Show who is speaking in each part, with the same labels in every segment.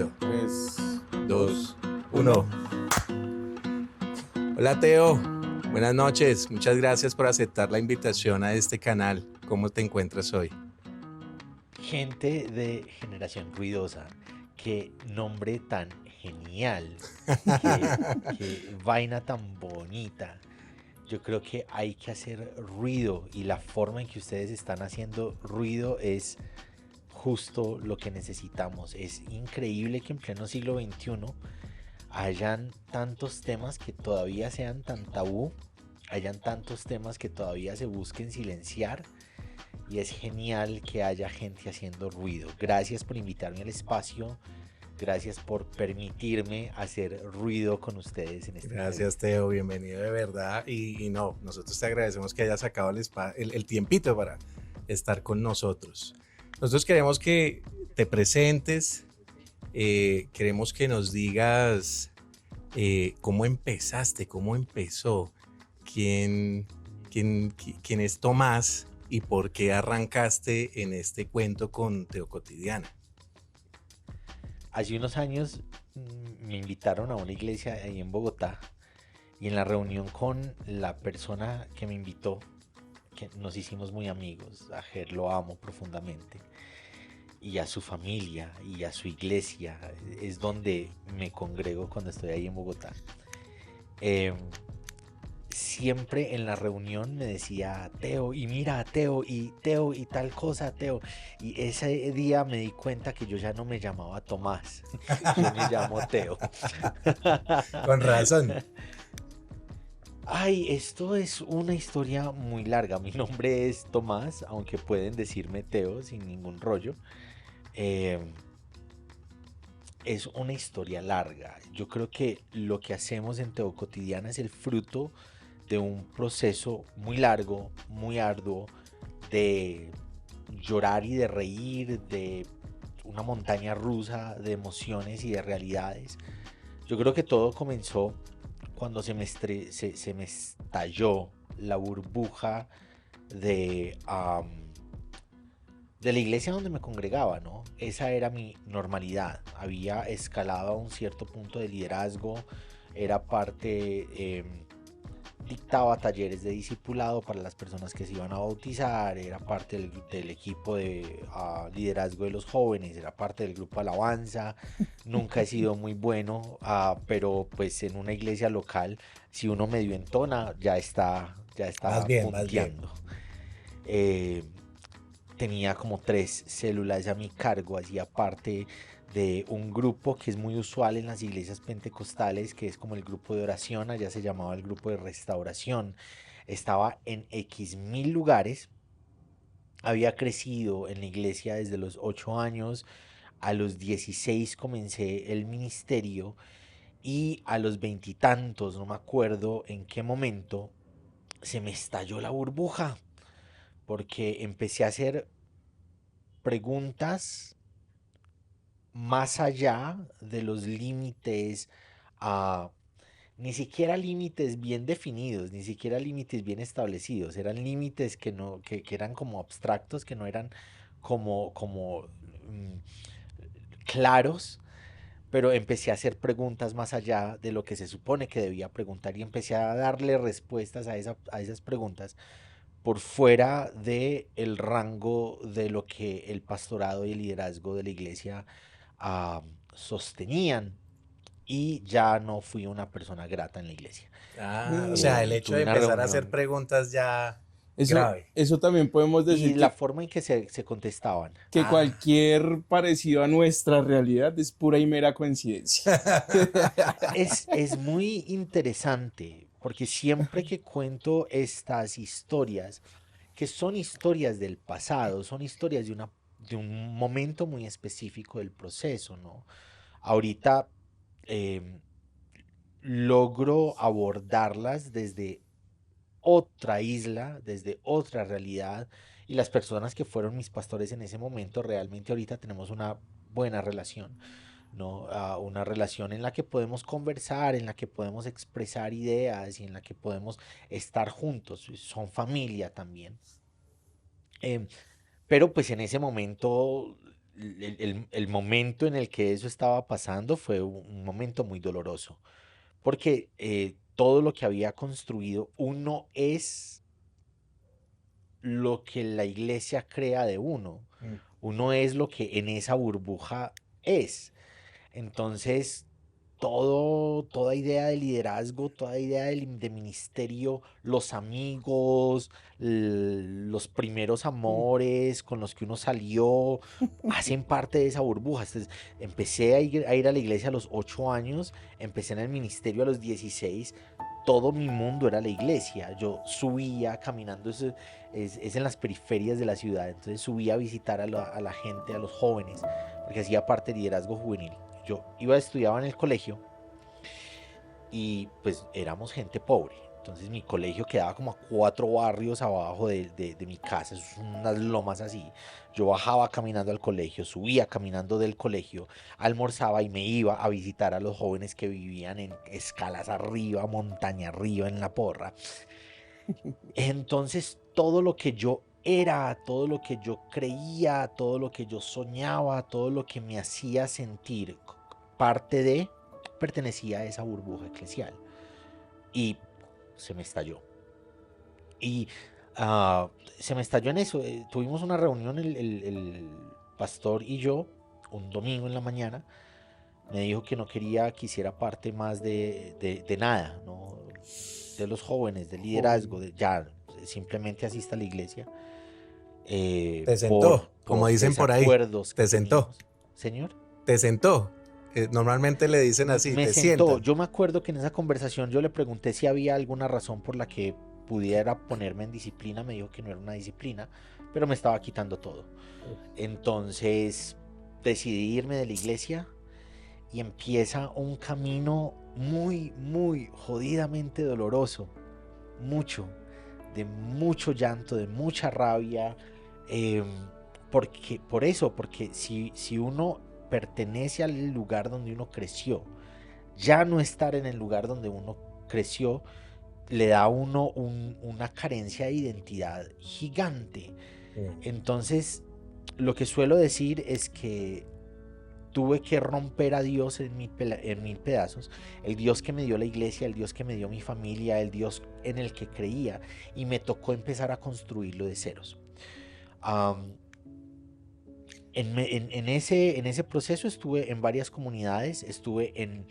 Speaker 1: Listo.
Speaker 2: 3,
Speaker 1: 2,
Speaker 2: 2,
Speaker 1: 1.
Speaker 2: 1.
Speaker 1: Hola Teo, buenas noches. Muchas gracias por aceptar la invitación a este canal. ¿Cómo te encuentras hoy?
Speaker 3: Gente de Generación Ruidosa, qué nombre tan genial, qué vaina tan bonita. Yo creo que hay que hacer ruido y la forma en que ustedes están haciendo ruido es justo lo que necesitamos. Es increíble que en pleno siglo XXI hayan tantos temas que todavía sean tan tabú, hayan tantos temas que todavía se busquen silenciar. Y es genial que haya gente haciendo ruido. Gracias por invitarme al espacio. Gracias por permitirme hacer ruido con ustedes en esta
Speaker 1: Gracias
Speaker 3: entrevista.
Speaker 1: Teo, bienvenido de verdad. Y no, nosotros te agradecemos que hayas sacado el tiempito para estar con nosotros. Nosotros queremos que te presentes, queremos que nos digas cómo empezaste, cómo empezó, quién, quién es Tomás y por qué arrancaste en este cuento con Teo Cotidiana.
Speaker 3: Hace unos años me invitaron a una iglesia ahí en Bogotá y en la reunión con la persona que me invitó, que nos hicimos muy amigos, a Ger lo amo profundamente, y a su familia y a su iglesia, es donde me congrego cuando estoy ahí en Bogotá. Siempre en la reunión me decía Teo, y mira Teo y tal cosa Teo, y ese día me di cuenta que yo ya no me llamaba Tomás, yo me llamo Teo.
Speaker 1: Con razón.
Speaker 3: Ay, esto es una historia muy larga. Mi nombre es Tomás, aunque pueden decirme Teo sin ningún rollo. Eh, es una historia larga. Yo creo que lo que hacemos en Teo Cotidiana es el fruto de un proceso muy largo, muy arduo, de llorar y de reír, de una montaña rusa de emociones y de realidades. Yo creo que todo comenzó cuando se me estalló la burbuja de, de la iglesia donde me congregaba, ¿no? Esa era mi normalidad. Había escalado a un cierto punto de liderazgo, era parte, dictaba talleres de discipulado para las personas que se iban a bautizar, era parte del equipo de liderazgo de los jóvenes, era parte del grupo Alabanza. Nunca he sido muy bueno, pero pues en una iglesia local, si uno medio entona, ya
Speaker 1: Vas
Speaker 3: está
Speaker 1: bien, vas bien.
Speaker 3: punteando. Eh, Tenía como 3 células a mi cargo, hacía parte de un grupo que es muy usual en las iglesias pentecostales, que es como el grupo de oración, allá se llamaba el grupo de restauración. Estaba en X mil lugares, había crecido en la iglesia desde los 8 años, a los 16 comencé el ministerio y a los veintitantos, no me acuerdo en qué momento, se me estalló la burbuja porque empecé a hacer preguntas más allá de los límites, ah, ni siquiera límites bien definidos, ni siquiera límites bien establecidos, eran límites que no, que eran como abstractos, que no eran como claros, pero empecé a hacer preguntas más allá de lo que se supone que debía preguntar y empecé a darle respuestas a esas preguntas por fuera de el rango de lo que el pastorado y el liderazgo de la iglesia ah, sostenían, y ya no fui una persona grata en la iglesia.
Speaker 1: O sea, el hecho
Speaker 3: Tuve
Speaker 1: de
Speaker 3: una
Speaker 1: empezar a hacer
Speaker 3: reunión
Speaker 1: preguntas ya
Speaker 2: Eso,
Speaker 1: grave.
Speaker 2: eso también podemos
Speaker 3: y
Speaker 2: decir
Speaker 3: la forma en que se contestaban.
Speaker 2: que cualquier parecido a nuestra realidad es pura y mera coincidencia.
Speaker 3: Es muy interesante porque siempre que cuento estas historias, que son historias del pasado, son historias de un momento muy específico del proceso, ¿no? Ahorita eh, logro abordarlas desde otra isla, desde otra realidad, y las personas que fueron mis pastores en ese momento realmente ahorita tenemos una buena relación, ¿no? Una relación en la que podemos conversar, en la que podemos expresar ideas y en la que podemos estar juntos, son familia también. Pero pues en ese momento el momento en el que eso estaba pasando fue un momento muy doloroso, porque todo lo que había construido, uno es lo que la iglesia crea de uno,
Speaker 1: Mm.
Speaker 3: uno es lo que en esa burbuja es. Entonces, toda idea de liderazgo, toda idea de ministerio, los amigos, los primeros
Speaker 2: Mm.
Speaker 3: amores con los que uno salió, hacen parte de esa burbuja. Entonces, empecé a ir a la iglesia a los 8 años, empecé en el ministerio a los 16. Todo mi mundo era la iglesia. Yo subía caminando, es en las periferias de la ciudad. Entonces subía a visitar a la gente, a los jóvenes, porque hacía parte de liderazgo juvenil. Yo estudiaba en el colegio y pues éramos gente pobre. Entonces mi colegio quedaba como a 4 barrios abajo de mi casa, eso son unas lomas así. Yo bajaba caminando al colegio, subía caminando del colegio, almorzaba y me iba a visitar a los jóvenes que vivían en escalas arriba, montaña arriba, en la porra. Entonces todo lo que yo era, todo lo que yo creía, todo lo que yo soñaba, todo lo que me hacía sentir parte de, pertenecía a esa burbuja eclesial. Y se me estalló. Y ah, se me estalló en eso. Tuvimos una reunión el pastor y yo, un domingo en la mañana. Me dijo que no quería que hiciera parte más de nada, ¿no? De los jóvenes, del liderazgo,
Speaker 2: Joven.
Speaker 3: ya simplemente asista a la iglesia,
Speaker 1: Te
Speaker 3: por,
Speaker 1: sentó, como
Speaker 3: por
Speaker 1: dicen por ahí,
Speaker 3: desacuerdos que
Speaker 1: te sentó,
Speaker 3: teníamos. Señor,
Speaker 1: te sentó. Normalmente le dicen así,
Speaker 3: me
Speaker 1: te
Speaker 3: sentó.
Speaker 1: sientan.
Speaker 3: Yo me acuerdo que en esa conversación yo le pregunté si había alguna razón por la que pudiera ponerme en disciplina. Me dijo que no era una disciplina, pero me estaba quitando todo. Entonces decidí irme de la iglesia y empieza un camino muy, muy jodidamente doloroso. Mucho, de mucho llanto, de mucha rabia. eh, porque si uno pertenece al lugar donde uno creció, ya no estar en el lugar donde uno creció le da a uno una carencia de identidad gigante.
Speaker 1: Mm.
Speaker 3: Entonces, lo que suelo decir es que tuve que romper a Dios en mil pedazos, el Dios que me dio la iglesia, el Dios que me dio mi familia, el Dios en el que creía, y me tocó empezar a construirlo de ceros. Am, en ese proceso estuve en varias comunidades, estuve en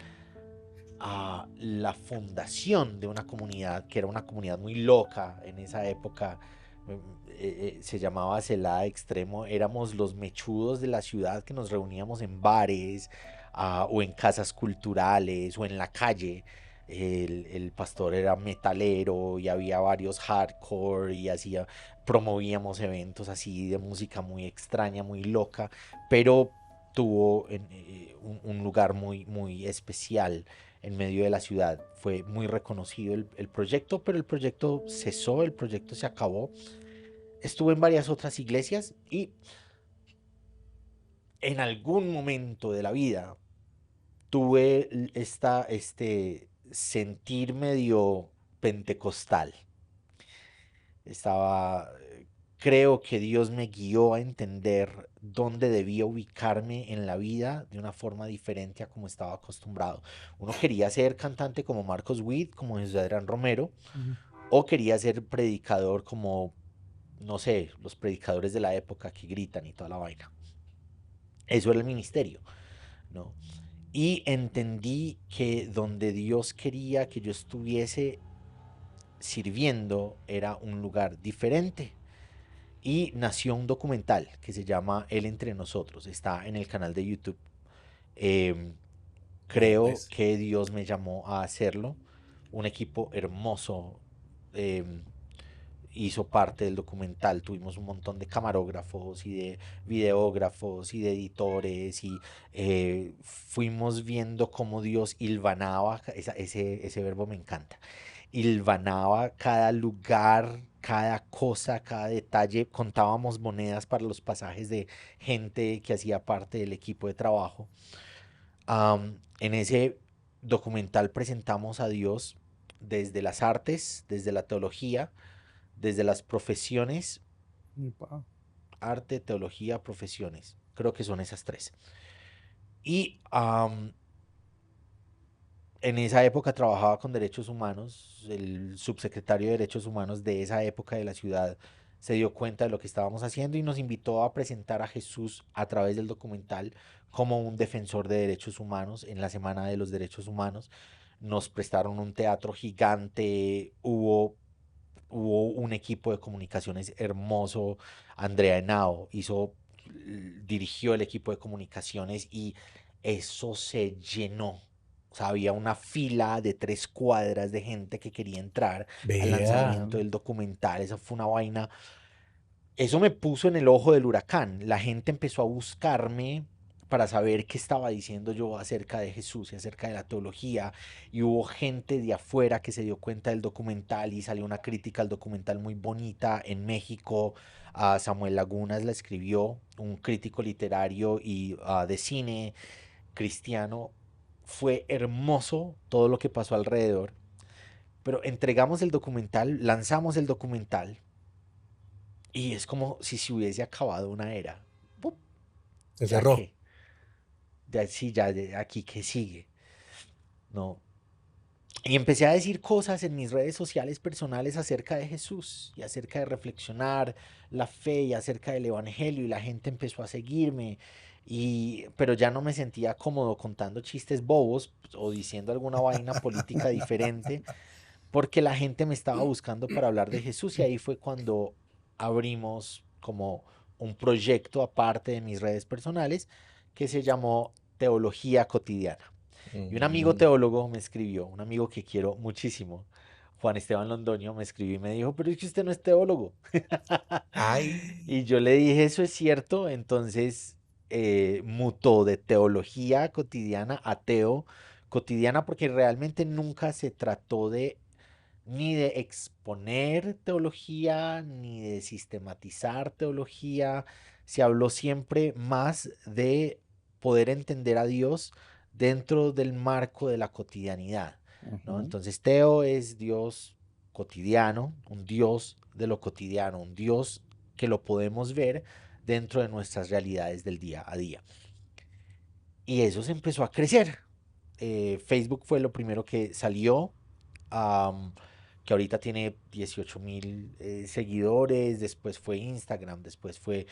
Speaker 3: la fundación de una comunidad que era una comunidad muy loca en esa época. Se llamaba Celada Extremo. Éramos los mechudos de la ciudad que nos reuníamos en bares, o en casas culturales o en la calle. El pastor era metalero y había varios hardcore y promovíamos eventos así de música muy extraña, muy loca, pero tuvo un lugar muy, muy especial en medio de la ciudad. Fue muy reconocido el proyecto, pero el proyecto cesó, el proyecto se acabó. Estuve en varias otras iglesias y en algún momento de la vida tuve este sentir medio pentecostal. Estaba, creo que Dios me guió a entender dónde debía ubicarme en la vida de una forma diferente a como estaba acostumbrado. Uno quería ser cantante como Marcos Witt, como Jesús Adrián Romero,
Speaker 2: Ujú.
Speaker 3: o quería ser predicador como, no sé, los predicadores de la época que gritan y toda la vaina. Eso era el ministerio, ¿no? Y entendí que donde Dios quería que yo estuviese sirviendo era un lugar diferente. Y nació un documental que se llama Él entre nosotros. Está en el canal de YouTube. Em,
Speaker 1: Vea
Speaker 3: Creo
Speaker 1: pues.
Speaker 3: que Dios me llamó a hacerlo. Un equipo hermoso em, hizo parte del documental. Tuvimos un montón de camarógrafos y de videógrafos y de editores y fuimos viendo cómo Dios hilvanaba, ese verbo me encanta, hilvanaba cada lugar, cada cosa, cada detalle. Contábamos monedas para los pasajes de gente que hacía parte del equipo de trabajo. En ese documental presentamos a Dios desde las artes, desde la teología, desde las profesiones,
Speaker 2: Epa.
Speaker 3: arte, teología, profesiones. Creo que son esas tres. Y en esa época trabajaba con derechos humanos. El subsecretario de Derechos Humanos de esa época de la ciudad se dio cuenta de lo que estábamos haciendo y nos invitó a presentar a Jesús a través del documental como un defensor de derechos humanos en la Semana de los Derechos Humanos. Nos prestaron un teatro gigante, hubo un equipo de comunicaciones hermoso. Andrea Henao dirigió el equipo de comunicaciones y eso se llenó. O sea, había una fila de 3 cuadras de gente que quería entrar al
Speaker 1: Vea.
Speaker 3: lanzamiento del documental. Esa fue una vaina. Eso me puso en el ojo del huracán. La gente empezó a buscarme para saber qué estaba diciendo yo acerca de Jesús y acerca de la teología. Y hubo gente de afuera que se dio cuenta del documental y salió una crítica al documental muy bonita en México. Samuel Lagunas la escribió, un crítico literario y de cine cristiano. Fue hermoso todo lo que pasó alrededor. Pero entregamos el documental, lanzamos el documental y es como si se hubiese acabado una era. ¡Pup!
Speaker 1: Se
Speaker 3: ¿Ya
Speaker 1: cerró.
Speaker 3: qué? Ya sí, ya de aquí qué sigue. No. Y empecé a decir cosas en mis redes sociales personales acerca de Jesús y acerca de reflexionar la fe y acerca del evangelio y la gente empezó a seguirme pero ya no me sentía cómodo contando chistes bobos o diciendo alguna vaina política diferente porque la gente me estaba buscando para hablar de Jesús y ahí fue cuando abrimos como un proyecto aparte de mis redes personales que se llamó Teología Cotidiana. Y un amigo
Speaker 1: Mm.
Speaker 3: teólogo me escribió, un amigo que quiero muchísimo, Juan Esteban Londoño, me escribió y me dijo, pero es que usted no es teólogo.
Speaker 1: Ay.
Speaker 3: Y yo le dije, eso es cierto, entonces mutó de teología cotidiana a teo cotidiana porque realmente nunca se trató de ni de exponer teología, ni de sistematizar teología. Se habló siempre más de poder entender a Dios dentro del marco de la cotidianidad, ¿no?
Speaker 2: Ujú.
Speaker 3: Entonces, Teo es Dios cotidiano, un Dios de lo cotidiano, un Dios que lo podemos ver dentro de nuestras realidades del día a día. Y eso se empezó a crecer. Facebook fue lo primero que salió, am, que ahorita tiene 18.000 seguidores, después fue Instagram, después fue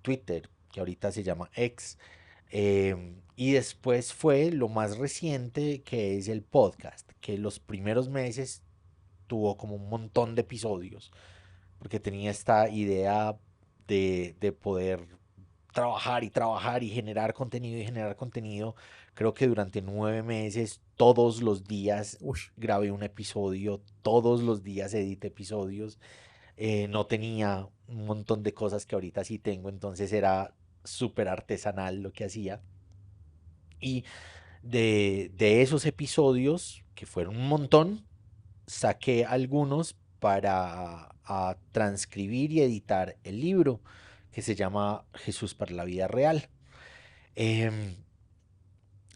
Speaker 3: Twitter, que ahorita se llama X, y después fue lo más reciente que es el podcast, que los primeros meses tuvo como un montón de episodios, porque tenía esta idea de poder trabajar y generar contenido y generar contenido. Creo que durante 9 meses, todos los días
Speaker 1: Uy.
Speaker 3: grabé un episodio, todos los días edité episodios. No tenía un montón de cosas que ahorita sí tengo, entonces era súper artesanal lo que hacía. Y de esos episodios, que fueron un montón, saqué algunos para transcribir y editar el libro que se llama Jesús para la vida real. Em,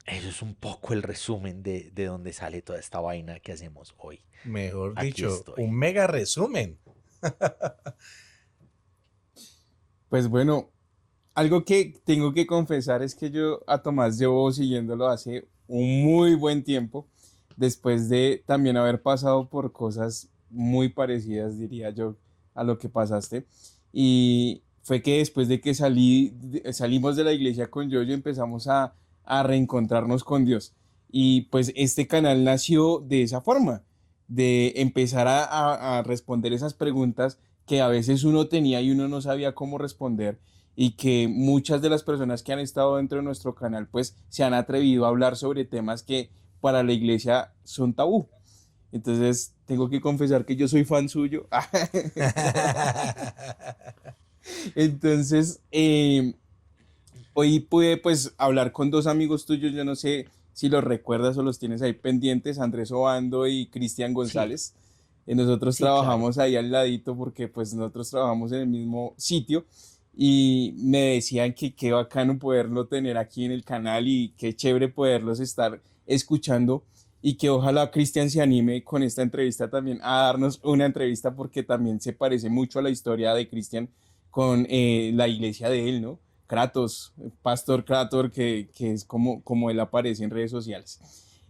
Speaker 3: Eso es un poco el resumen de dónde sale toda esta vaina que hacemos hoy.
Speaker 1: Mejor
Speaker 3: Aquí
Speaker 1: dicho,
Speaker 3: estoy.
Speaker 1: un mega resumen.
Speaker 2: Pues bueno, algo que tengo que confesar es que yo a Tomás llevo siguiéndolo hace un muy buen tiempo, después de también haber pasado por cosas muy parecidas, diría yo, a lo que pasaste. Y fue que después de que salimos de la iglesia con Yoyo, empezamos a reencontrarnos con Dios. Y pues este canal nació de esa forma, de empezar a responder esas preguntas que a veces uno tenía y uno no sabía cómo responder y que muchas de las personas que han estado dentro de nuestro canal pues se han atrevido a hablar sobre temas que para la iglesia son tabú. Entonces tengo que confesar que yo soy fan suyo. Entonces hoy pude pues hablar con dos amigos tuyos, yo no sé si los recuerdas o los tienes ahí pendientes, Andrés Obando y Cristian
Speaker 3: Sí,
Speaker 2: González. Nosotros
Speaker 3: sí, claro.
Speaker 2: trabajamos ahí al ladito porque pues nosotros trabajamos en el mismo sitio y me decían que qué bacano poderlo tener aquí en el canal y qué chévere poderlos estar escuchando y que ojalá Cristian se anime con esta entrevista también a darnos una entrevista porque también se parece mucho a la historia de Cristian con la iglesia de él, ¿no? Kratos, Pastor Kratos, que es como él aparece en redes sociales.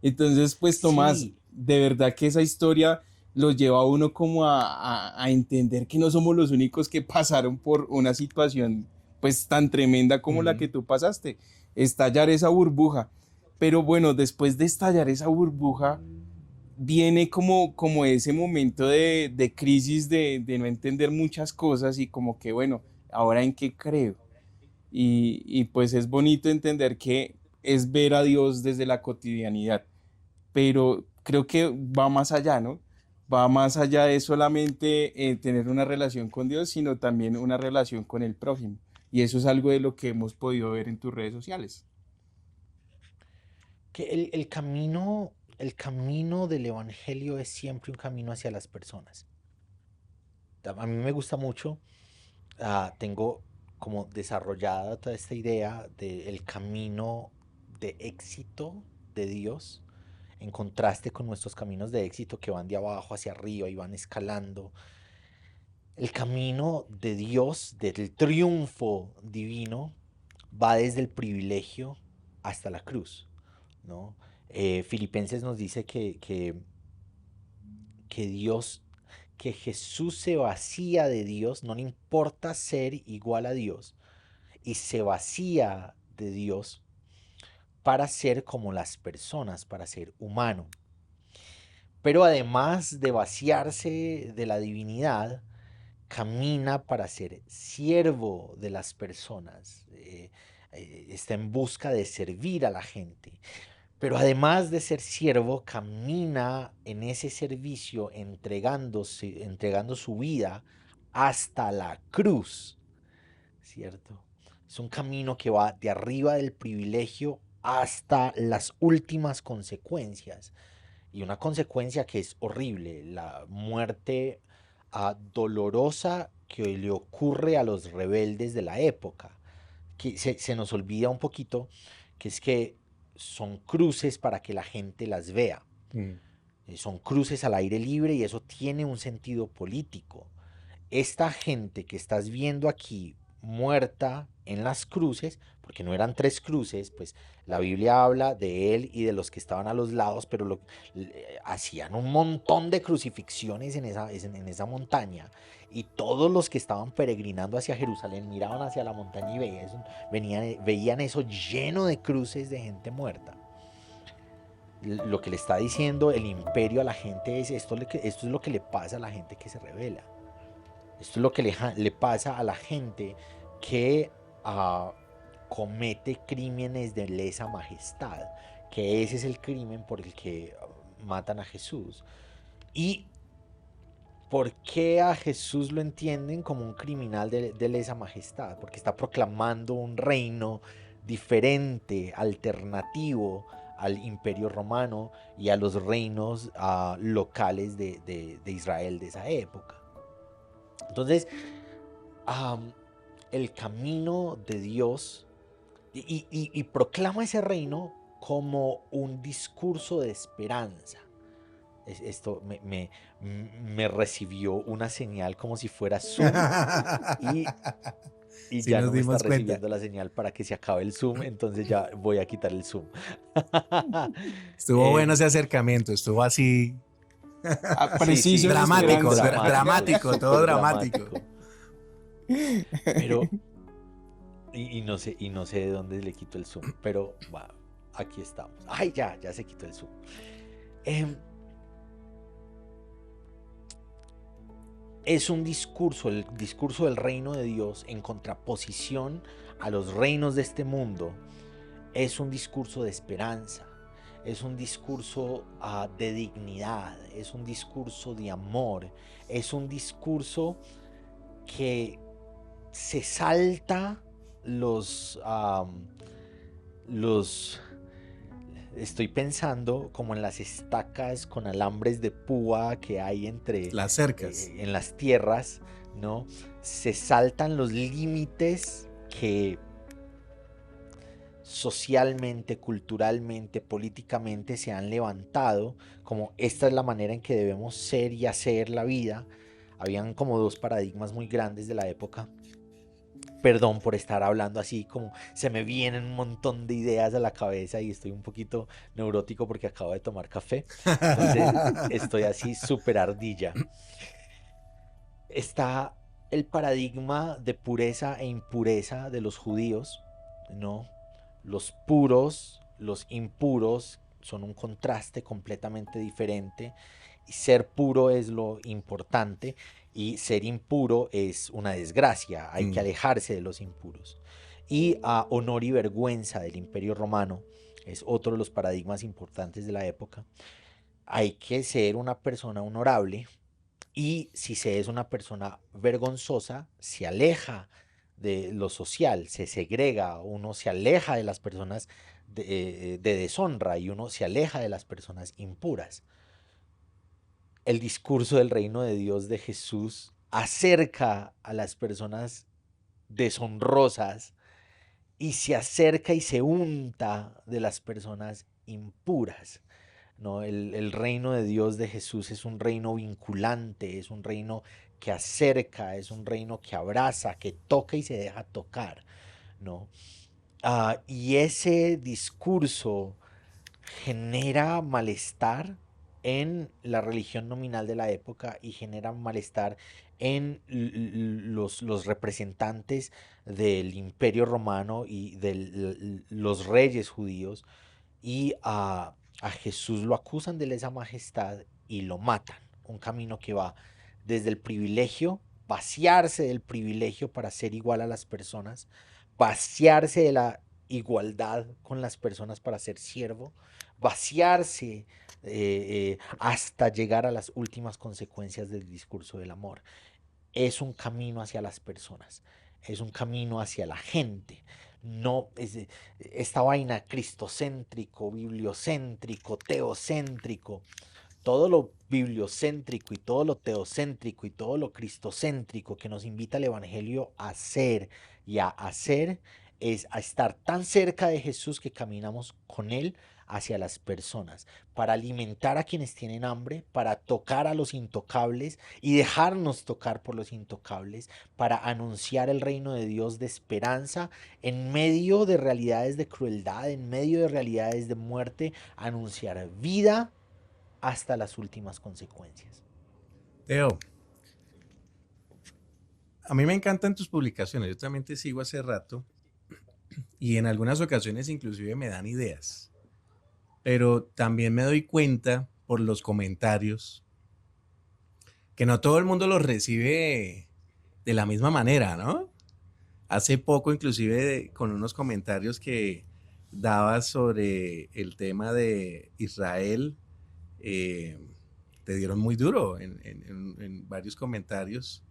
Speaker 2: Entonces, pues Tomás,
Speaker 3: Sí,
Speaker 2: de verdad que esa historia lo lleva a uno como a entender que no somos los únicos que pasaron por una situación pues tan tremenda como la que
Speaker 1: Ujú.
Speaker 2: tú pasaste, estallar esa burbuja. Pero bueno, después de estallar esa burbuja, viene como ese momento de crisis, de no entender muchas cosas y como que, bueno, ¿ahora en qué creo? Y pues es bonito entender que es ver a Dios desde la cotidianidad, pero creo que va más allá, ¿no? Va más allá de solamente tener una relación con Dios, sino también una relación con el prójimo. Y eso es algo de lo que hemos podido ver en tus redes sociales.
Speaker 3: que el camino del evangelio es siempre un camino hacia las personas. A mí me gusta mucho, tengo como desarrollada toda esta idea del camino de éxito de Dios en contraste con nuestros caminos de éxito que van de abajo hacia arriba y van escalando. El camino de Dios, del triunfo divino, va desde el privilegio hasta la cruz, ¿no? Filipenses nos dice que Dios, que Jesús se vacía de Dios, no le importa ser igual a Dios, y se vacía de Dios para ser como las personas, para ser humano. Pero además de vaciarse de la divinidad, camina para ser siervo de las personas. Está en busca de servir a la gente. Pero además de ser siervo, camina en ese servicio entregando su vida hasta la cruz, ¿cierto? Es un camino que va de arriba del privilegio hasta las últimas consecuencias. Y una consecuencia que es horrible, la muerte dolorosa que le ocurre a los rebeldes de la época, que se nos olvida un poquito, que es que son cruces para que la gente las vea.
Speaker 1: Mm.
Speaker 3: Son cruces al aire libre y eso tiene un sentido político. Esta gente que estás viendo aquí muerta en las cruces, porque no eran tres cruces, pues la Biblia habla de él y de los que estaban a los lados, pero hacían un montón de crucifixiones en esa montaña. Y todos los que estaban peregrinando hacia Jerusalén miraban hacia la montaña y veían eso lleno de cruces de gente muerta. Lo que le está diciendo el imperio a la gente es esto es lo que le pasa a la gente que se revela. Esto es lo que le pasa a la gente que uh, comete crímenes de lesa majestad, que ese es el crimen por el que matan a Jesús. ¿Y por qué a Jesús lo entienden como un criminal de lesa majestad? Porque está proclamando un reino diferente, alternativo al imperio romano y a los reinos locales de Israel de esa época. Entonces, um, el camino de Dios y proclama ese reino como un discurso de esperanza. Esto me recibió una señal como si fuera Zoom y, y
Speaker 1: Sí
Speaker 3: ya
Speaker 1: nos
Speaker 3: no me está
Speaker 1: dimos cuenta.
Speaker 3: recibiendo la señal para que se acabe el Zoom, entonces ya voy a quitar el Zoom.
Speaker 1: Estuvo bueno
Speaker 3: Em,
Speaker 1: ese acercamiento, estuvo así
Speaker 2: Ah,
Speaker 3: sí, sí,
Speaker 2: preciso en
Speaker 3: estuvo
Speaker 1: dramático,
Speaker 2: esperanza.
Speaker 1: dramático, todo
Speaker 3: súper
Speaker 1: dramático.
Speaker 3: dramático. Pero y no sé de dónde le quito el zoom, pero va, aquí estamos. Ay, ya se quitó el zoom. Em, es un discurso, el discurso del reino de Dios en contraposición a los reinos de este mundo. Es un discurso de esperanza, es un discurso de dignidad, es un discurso de amor, es un discurso que se salta los estoy pensando como en las estacas con alambres de púa que hay
Speaker 1: Las cercas.
Speaker 3: en las tierras, ¿no? Se saltan los límites que socialmente, culturalmente, políticamente se han levantado, como esta es la manera en que debemos ser y hacer la vida. Habían como dos paradigmas muy grandes de la época Perdón por estar hablando así, como se me vienen un montón de ideas a la cabeza y estoy un poquito neurótico porque acabo de tomar café. Entonces estoy así súper ardilla. Está el paradigma de pureza e impureza de los judíos, ¿no? Los puros, los impuros son un contraste completamente diferente. Y ser puro es lo importante y ser impuro es una desgracia. Hay que
Speaker 1: Mm,
Speaker 3: alejarse de los impuros. Y a honor y vergüenza del Imperio Romano es otro de los paradigmas importantes de la época. Hay que ser una persona honorable, y si se es una persona vergonzosa, se aleja de lo social, se segrega, uno se aleja de las personas de deshonra y uno se aleja de las personas impuras. El discurso del reino de Dios de Jesús acerca a las personas deshonrosas y se acerca y se unta de las personas impuras. ¿No? El reino de Dios de Jesús es un reino vinculante, es un reino que acerca, es un reino que abraza, que toca y se deja tocar, ¿no? Y ese discurso genera malestar en la religión nominal de la época y genera malestar en los representantes del imperio romano y de los reyes judíos y a Jesús lo acusan de lesa majestad y lo matan. Un camino que va desde el privilegio, vaciarse del privilegio para ser igual a las personas, vaciarse de la igualdad con las personas para ser siervo, vaciarse hasta llegar a las últimas consecuencias del discurso del amor. Es un camino hacia las personas, es un camino hacia la gente. No es esta vaina cristocéntrico, bibliocéntrico, teocéntrico, todo lo bibliocéntrico y todo lo teocéntrico y todo lo cristocéntrico que nos invita el Evangelio a hacer y a hacer es a estar tan cerca de Jesús que caminamos con Él hacia las personas, para alimentar a quienes tienen hambre, para tocar a los intocables y dejarnos tocar por los intocables, para anunciar el reino de Dios de esperanza en medio de realidades de crueldad, en medio de realidades de muerte, anunciar vida hasta las últimas consecuencias.
Speaker 1: Teo, a mí me encantan tus publicaciones, yo también te sigo hace rato y en algunas ocasiones inclusive me dan ideas, pero también me doy cuenta por los comentarios que no todo el mundo los recibe de la misma manera, ¿no? Hace poco inclusive con unos comentarios que dabas sobre el tema de Israel, eh, te dieron muy duro en varios comentarios,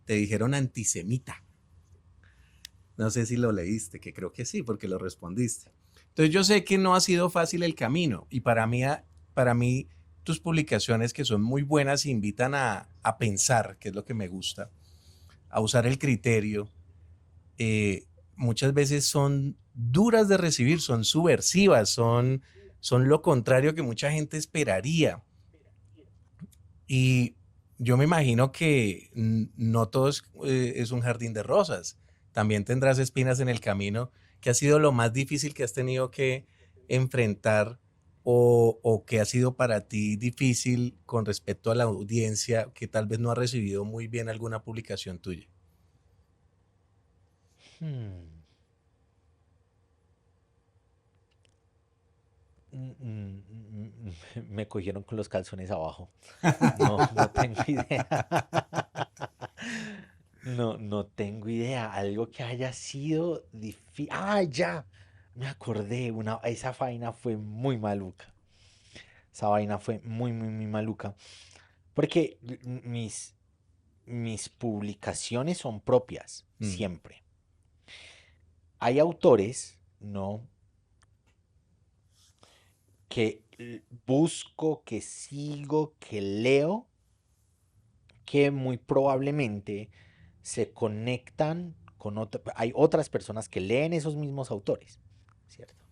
Speaker 1: te dijeron antisemita. No sé si lo leíste, que creo que sí, porque lo respondiste. Entonces yo sé que no ha sido fácil el camino y para mí tus publicaciones que son muy buenas invitan a pensar, que es lo que me gusta, a usar el criterio. Muchas veces son duras de recibir, son subversivas, son lo contrario que mucha gente esperaría. Y yo me imagino que no todo es un jardín de rosas. También tendrás espinas en el camino. ¿Qué ha sido lo más difícil que has tenido que enfrentar o que ha sido para ti difícil con respecto a la audiencia que tal vez no ha recibido muy bien alguna publicación tuya?
Speaker 3: Hmm. Me cogieron con los calzones abajo. No, no tengo idea. No, no tengo idea. Algo que haya sido difícil. ¡Ah, ya! Me acordé. Esa vaina fue muy maluca. Esa vaina fue muy, muy, muy maluca. Porque mis publicaciones son propias,
Speaker 1: Mm,
Speaker 3: siempre. Hay autores, ¿no? Que busco, que sigo, que leo, que muy probablemente se conectan con hay otras personas que leen esos mismos autores, ¿cierto?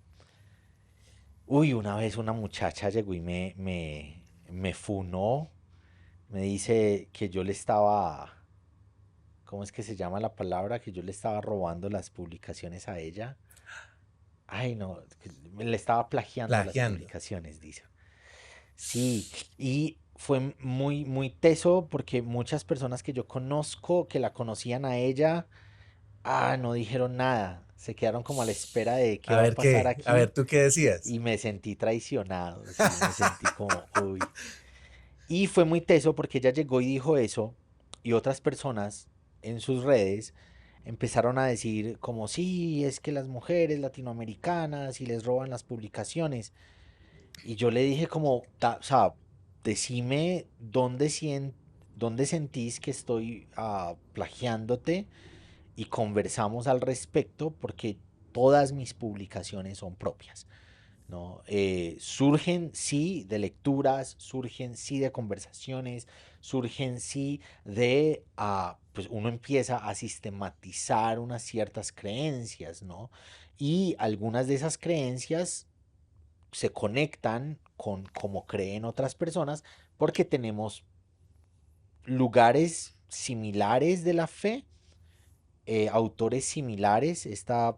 Speaker 3: Uy, una vez una muchacha llegó y me funó, me dice que yo le estaba ¿cómo es que se llama la palabra? Que yo le estaba robando las publicaciones a ella. Ay, no, le estaba plagiando las
Speaker 1: Plagiando.
Speaker 3: publicaciones, dice. Sí, y fue muy, muy teso porque muchas personas que yo conozco, que la conocían a ella, no dijeron nada. Se quedaron como a la espera de qué
Speaker 1: A
Speaker 3: va a
Speaker 1: ver
Speaker 3: pasar
Speaker 1: qué, a ver
Speaker 3: aquí
Speaker 1: tú qué decías.
Speaker 3: y me sentí traicionado, sí, me sentí como, uy. Y fue muy teso porque ella llegó y dijo eso y otras personas en sus redes empezaron a decir como, sí, es que las mujeres latinoamericanas y les roban las publicaciones. Y yo le dije como, o sea, decime dónde sentís que estoy plagiándote y conversamos al respecto porque todas mis publicaciones son propias, ¿no? Surgen sí de lecturas, surgen sí de conversaciones, surgen sí de, pues uno empieza a sistematizar unas ciertas creencias, ¿no? Y algunas de esas creencias se conectan con cómo creen otras personas porque tenemos lugares similares de la fe, autores similares. Esta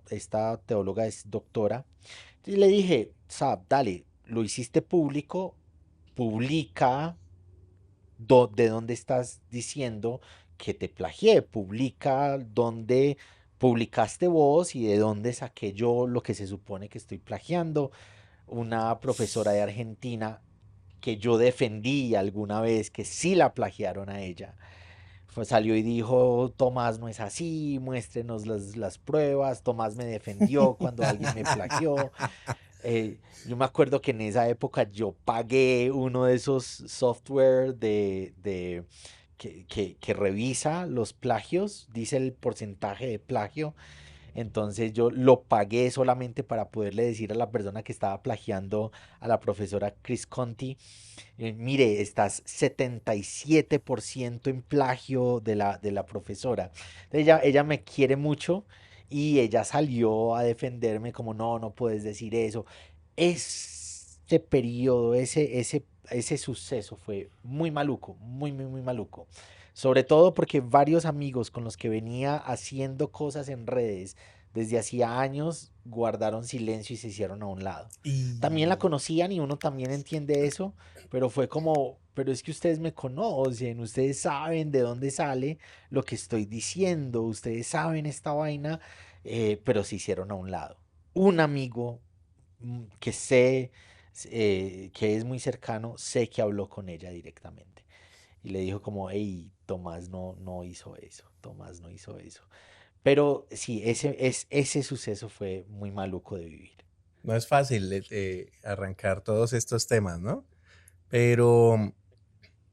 Speaker 3: teóloga es doctora. Y le dije, Sab, dale, lo hiciste público, publica de dónde estás diciendo que te plagié, publica dónde publicaste vos y de dónde saqué yo lo que se supone que estoy plagiando. Una profesora de Argentina que yo defendí alguna vez que sí la plagiaron a ella. Salió y dijo, Tomás no es así, muéstrenos las pruebas, Tomás me defendió cuando alguien me plagió. Yo me acuerdo que en esa época yo pagué uno de esos software que revisa los plagios, dice el porcentaje de plagio. Entonces yo lo pagué solamente para poderle decir a la persona que estaba plagiando a la profesora Chris Conti, mire, estás 77% en plagio de la profesora. Ella me quiere mucho y ella salió a defenderme como, no, no puedes decir eso. Ese periodo, ese suceso fue muy maluco, muy, muy, muy maluco. Sobre todo porque varios amigos con los que venía haciendo cosas en redes desde hacía años guardaron silencio y se hicieron a un lado. También la
Speaker 1: Y
Speaker 3: conocían y uno también entiende eso, pero fue como, pero es que ustedes me conocen, ustedes saben de dónde sale lo que estoy diciendo, ustedes saben esta vaina, pero se hicieron a un lado. Un amigo que sé que es muy cercano, sé que habló con ella directamente y le dijo como, hey, Tomás no hizo eso, Tomás no hizo eso. Pero sí, ese suceso fue muy maluco de vivir.
Speaker 1: no es fácil arrancar todos estos temas, ¿no? Pero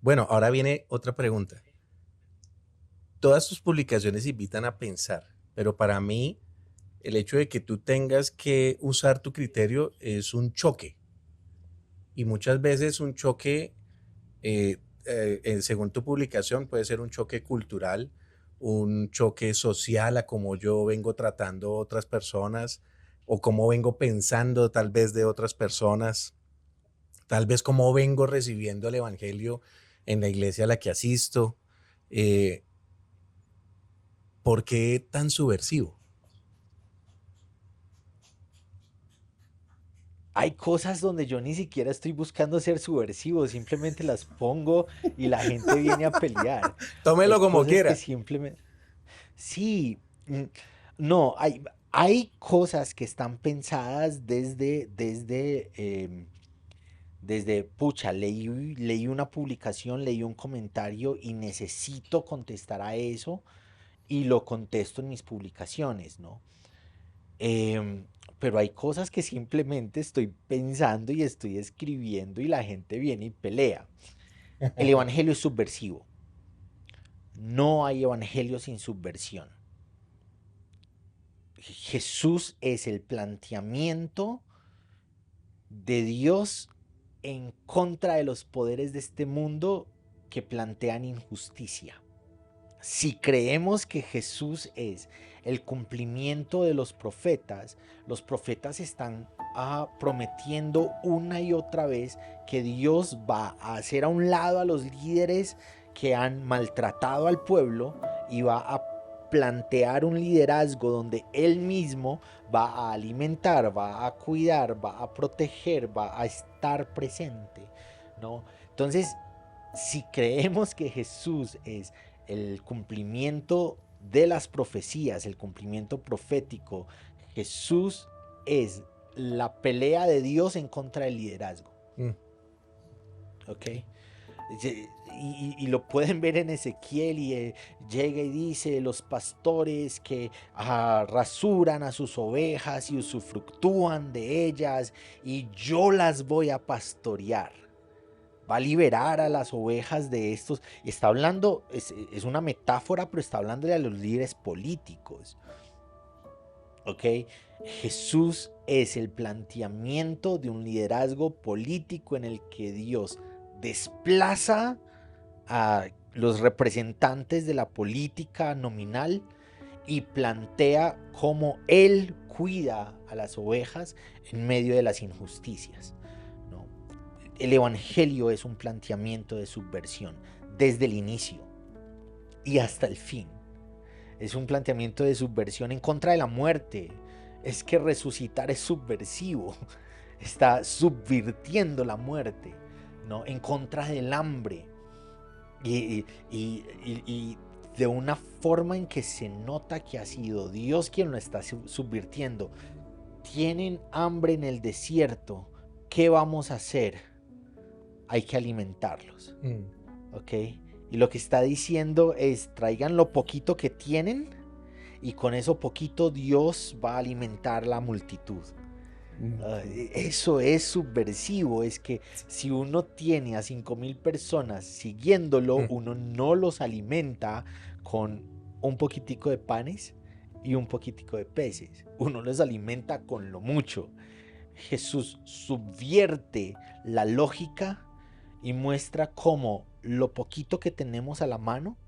Speaker 1: bueno, ahora viene otra pregunta. Todas tus publicaciones invitan a pensar, pero para mí el hecho de que tú tengas que usar tu criterio es un choque y muchas veces un choque, según tu publicación, puede ser un choque cultural, un choque social a cómo yo vengo tratando otras personas o cómo vengo pensando tal vez de otras personas, tal vez cómo vengo recibiendo el evangelio en la iglesia a la que asisto. Eh, ¿Por qué tan subversivo?
Speaker 3: Hay cosas donde yo ni siquiera estoy buscando ser subversivo, simplemente las pongo y la gente viene a pelear. Hay
Speaker 1: Tómelo como
Speaker 3: cosas que
Speaker 1: quiera.
Speaker 3: simplemente... Sí, no, hay cosas que están pensadas desde, pucha, leí una publicación, leí un comentario y necesito contestar a eso y lo contesto en mis publicaciones, ¿no? Em, pero hay cosas que simplemente estoy pensando y estoy escribiendo y la gente viene y pelea. El evangelio es subversivo. No hay evangelio sin subversión. Jesús es el planteamiento de Dios en contra de los poderes de este mundo que plantean injusticia. Si creemos que Jesús es el cumplimiento de los profetas están prometiendo una y otra vez que Dios va a hacer a un lado a los líderes que han maltratado al pueblo y va a plantear un liderazgo donde él mismo va a alimentar, va a cuidar, va a proteger, va a estar presente, ¿no? Entonces, si creemos que Jesús es el cumplimiento de las profecías, el cumplimiento profético, Jesús es la pelea de Dios en contra del liderazgo.
Speaker 1: Mm.
Speaker 3: ¿Ok? Y lo pueden ver en Ezequiel y llega y dice los pastores que rasuran a sus ovejas y usufructúan de ellas y yo las voy a pastorear. Va a liberar a las ovejas de estos. Y está hablando, es una metáfora, pero está hablando de los líderes políticos. ¿Ok? Jesús es el planteamiento de un liderazgo político en el que Dios desplaza a los representantes de la política nominal y plantea cómo Él cuida a las ovejas en medio de las injusticias, ¿no? El evangelio es un planteamiento de subversión desde el inicio y hasta el fin. Es un planteamiento de subversión en contra de la muerte. Es que resucitar es subversivo. Está subvirtiendo la muerte, ¿no? En contra del hambre. Y de una forma en que se nota que ha sido Dios quien lo está subvirtiendo. Tienen hambre en el desierto. ¿Qué vamos a hacer? Hay que alimentarlos. ¿Ok? Y lo que está diciendo es, traigan lo poquito que tienen y con eso poquito Dios va a alimentar la multitud. Eso es subversivo, es que si uno tiene a 5,000 personas siguiéndolo, uno no los alimenta con un poquitico de panes y un poquitico de peces, uno los alimenta con lo mucho. Jesús subvierte la lógica y muestra cómo lo poquito que tenemos a la mano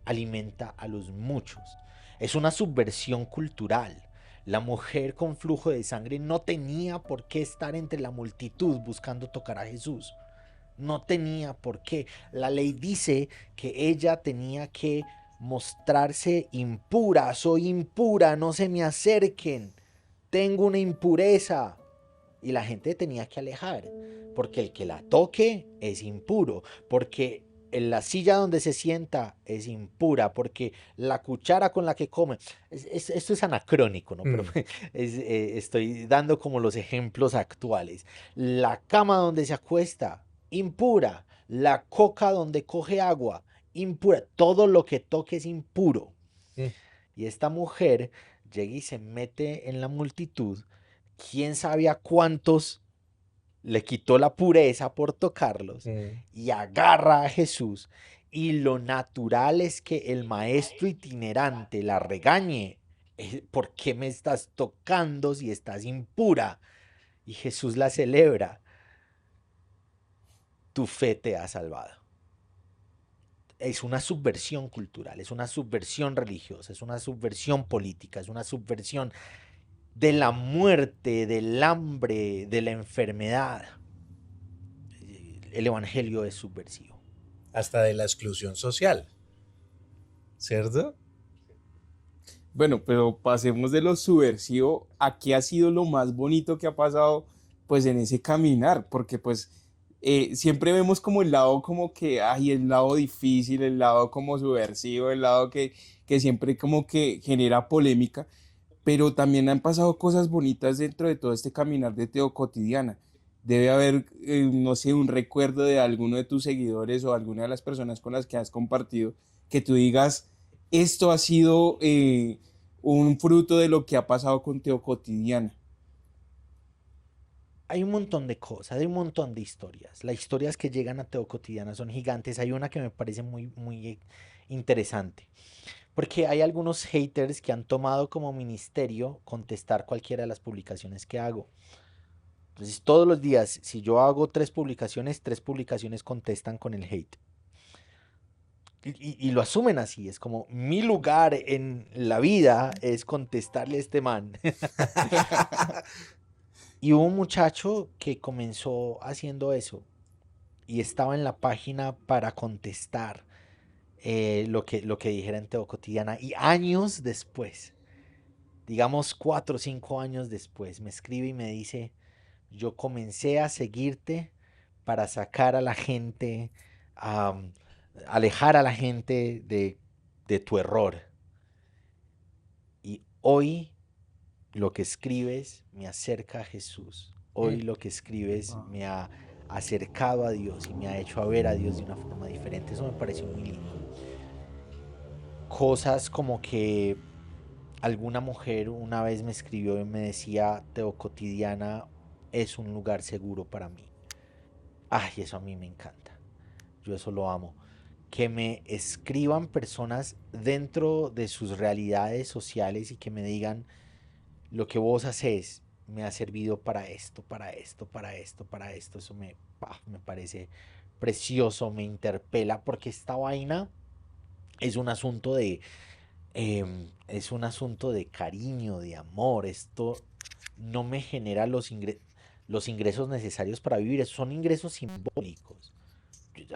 Speaker 3: alimenta a los muchos. Es una subversión cultural. La mujer con flujo de sangre no tenía por qué estar entre la multitud buscando tocar a Jesús. No tenía por qué. La ley dice que ella tenía que mostrarse impura. Soy impura, no se me acerquen. Tengo una impureza. Y la gente tenía que alejar, porque el que la toque es impuro, porque en la silla donde se sienta es impura, porque la cuchara con la que come, esto es anacrónico, ¿no? Pero estoy dando como los ejemplos actuales. La cama donde se acuesta, impura. La coca donde coge agua, impura. Todo lo que toque es impuro. Y esta mujer llega y se mete en la multitud. ¿Quién sabe a cuántos le quitó la pureza por tocarlos? Y agarra a Jesús. Y lo natural es que el maestro itinerante la regañe. ¿Por qué me estás tocando si estás impura? Y Jesús la celebra. Tu fe te ha salvado. Es una subversión cultural, es una subversión religiosa, es una subversión política, es una subversión de la muerte, del hambre, de la enfermedad. El evangelio es subversivo.
Speaker 1: Hasta de la exclusión social, ¿cierto?
Speaker 2: Bueno, pero pasemos de lo subversivo a qué ha sido lo más bonito que ha pasado pues en ese caminar, porque pues siempre vemos como el lado como que, ay, el lado difícil, el lado como subversivo, el lado que siempre como que genera polémica, pero también han pasado cosas bonitas dentro de todo este caminar de Teo Cotidiana. Debe haber, no sé, un recuerdo de alguno de tus seguidores o alguna de las personas con las que has compartido, que tú digas, esto ha sido un fruto de lo que ha pasado con Teo Cotidiana.
Speaker 3: Hay un montón de cosas, hay un montón de historias. Las historias que llegan a Teo Cotidiana son gigantes. Hay una que me parece muy interesante. Porque hay algunos haters que han tomado como ministerio contestar cualquiera de las publicaciones que hago. Entonces, todos los días, si yo hago 3 publicaciones contestan con el hate. Y lo asumen así, es como mi lugar en la vida es contestarle a este man. Y hubo un muchacho que comenzó haciendo eso y estaba en la página para contestar lo que dijera en Teo Cotidiana. Y años después, digamos 4 o 5 años después, me escribe y me dice, yo comencé a seguirte para sacar a la gente, am, alejar a la gente de tu error. Y hoy lo que escribes me acerca a Jesús. Hoy lo que escribes
Speaker 2: Wow.
Speaker 3: me ha acercado a Dios y me ha hecho a ver a Dios de una forma diferente. Eso me pareció muy lindo. Cosas como que alguna mujer una vez me escribió y me decía, Teo Cotidiana es un lugar seguro para mí. Ay, eso a mí me encanta. Yo eso lo amo. Que me escriban personas dentro de sus realidades sociales y que me digan, lo que vos haces me ha servido para esto, para esto, para esto, para esto. Eso me parece precioso, me interpela, porque esta vaina es un asunto es un asunto de cariño, de amor. Esto no me genera los ingresos necesarios para vivir. Son ingresos simbólicos.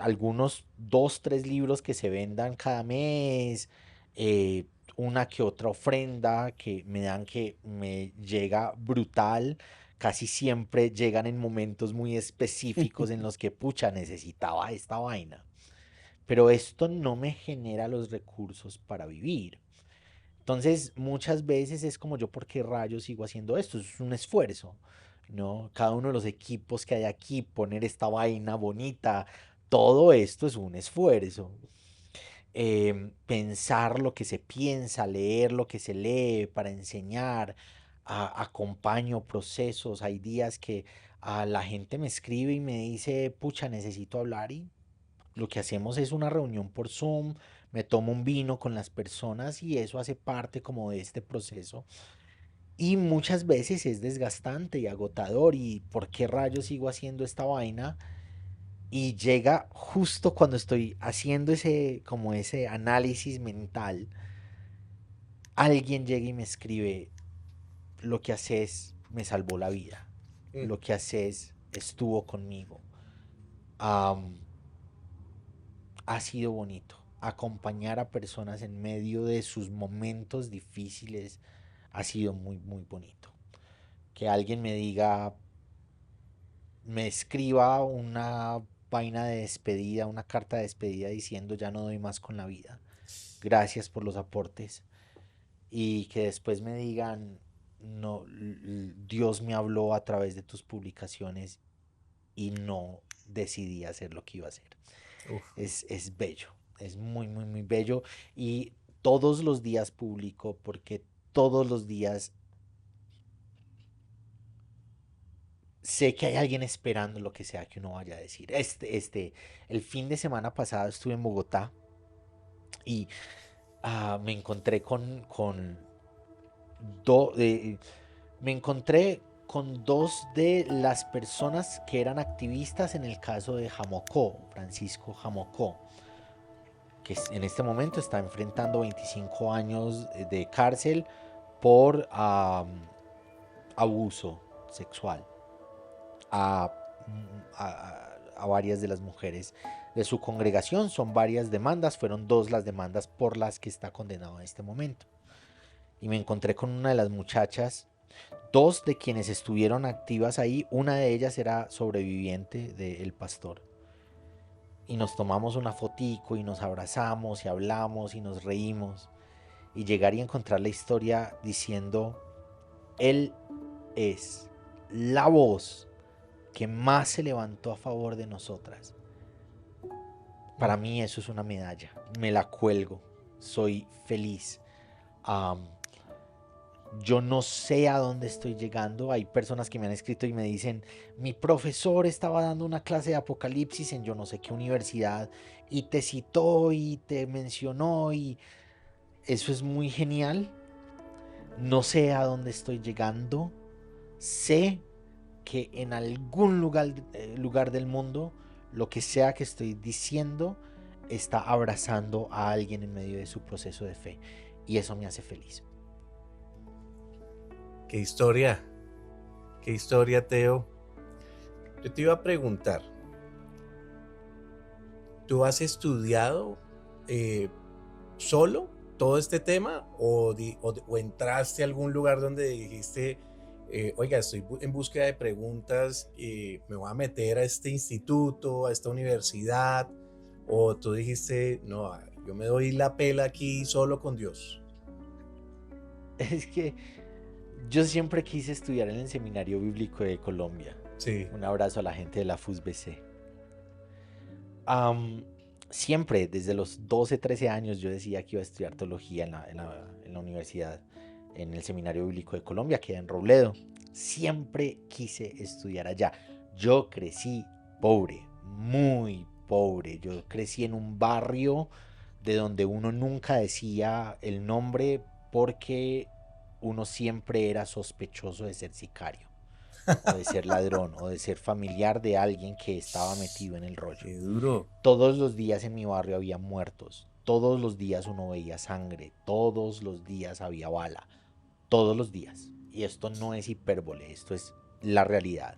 Speaker 3: Algunos 2, 3 libros que se vendan cada mes, eh, una que otra ofrenda que me dan, que me llega brutal. Casi siempre llegan en momentos muy específicos en los que, pucha, necesitaba esta vaina. Pero esto no me genera los recursos para vivir. Entonces, muchas veces es como, yo, ¿por qué rayos sigo haciendo esto? Es un esfuerzo, ¿no? Cada uno de los equipos que hay aquí, poner esta vaina bonita, todo esto es un esfuerzo. Pensar lo que se piensa, leer lo que se lee para enseñar, acompaño procesos. Hay días que la gente me escribe y me dice, pucha, necesito hablar, y lo que hacemos es una reunión por Zoom, me tomo un vino con las personas y eso hace parte como de este proceso. Y muchas veces es desgastante y agotador, y ¿por qué rayos sigo haciendo esta vaina? Y llega justo cuando estoy haciendo como ese análisis mental, alguien llega y me escribe, lo que haces me salvó la vida,
Speaker 1: Mm.
Speaker 3: lo que haces estuvo conmigo. Am, ha sido bonito acompañar a personas en medio de sus momentos difíciles. Ha sido muy, muy bonito. Que alguien me diga, me escriba una vaina de despedida, una carta de despedida diciendo, ya no doy más con la vida, gracias por los aportes. Y que después me digan, no, Dios me habló a través de tus publicaciones y no decidí hacer lo que iba a hacer.
Speaker 1: Uf.
Speaker 3: Es bello, es muy, muy, muy bello. Y todos los días publico, porque todos los días sé que hay alguien esperando lo que sea que uno vaya a decir. El fin de semana pasado estuve en Bogotá y me encontré do- eh, me encontré con dos de las personas que eran activistas en el caso de Jamocó, Francisco Jamocó, que en este momento está enfrentando 25 años de cárcel por abuso sexual a, a varias de las mujeres de su congregación. Son varias demandas, fueron 2 las demandas por las que está condenado en este momento. Y me encontré con una de las muchachas, 2 de quienes estuvieron activas ahí. Una de ellas era sobreviviente del pastor. Y nos tomamos una fotico y nos abrazamos y hablamos y nos reímos. Y llegar y encontrar la historia diciendo, él es la voz que más se levantó a favor de nosotras. Para
Speaker 1: Mm.
Speaker 3: mí eso es una medalla. Me la cuelgo. Soy feliz. Um, yo no sé a dónde estoy llegando. Hay personas que me han escrito y me dicen, mi profesor estaba dando una clase de Apocalipsis en yo no sé qué universidad y te citó y te mencionó, y eso es muy genial. No sé a dónde estoy llegando. Sé que en algún lugar del mundo, lo que sea que estoy diciendo está abrazando a alguien en medio de su proceso de fe. Y eso me hace feliz.
Speaker 1: Qué historia, Teo. Yo te iba a preguntar, ¿tú has estudiado eh, solo todo este tema o entraste a algún lugar donde dijiste, oiga, estoy en búsqueda de preguntas, me voy a meter a este instituto, a esta universidad, o tú dijiste, no, yo me doy la pela aquí solo con Dios?
Speaker 3: Es que yo siempre quise estudiar en el Seminario Bíblico de Colombia.
Speaker 1: Sí,
Speaker 3: Un abrazo a la gente de la FUSBC. Am, Siempre, desde los 12, 13 años, yo decía que iba a estudiar teología en la universidad, en el Seminario Bíblico de Colombia, que era en Robledo. Siempre quise estudiar allá. Yo crecí pobre, muy pobre. Yo crecí en un barrio de donde uno nunca decía el nombre porque uno siempre era sospechoso de ser sicario o de ser ladrón o de ser familiar de alguien que estaba metido en el rollo.
Speaker 1: qué duro.
Speaker 3: Todos los días en mi barrio había muertos, todos los días uno veía sangre, todos los días había bala, todos los días. Y esto no es hipérbole, esto es la realidad.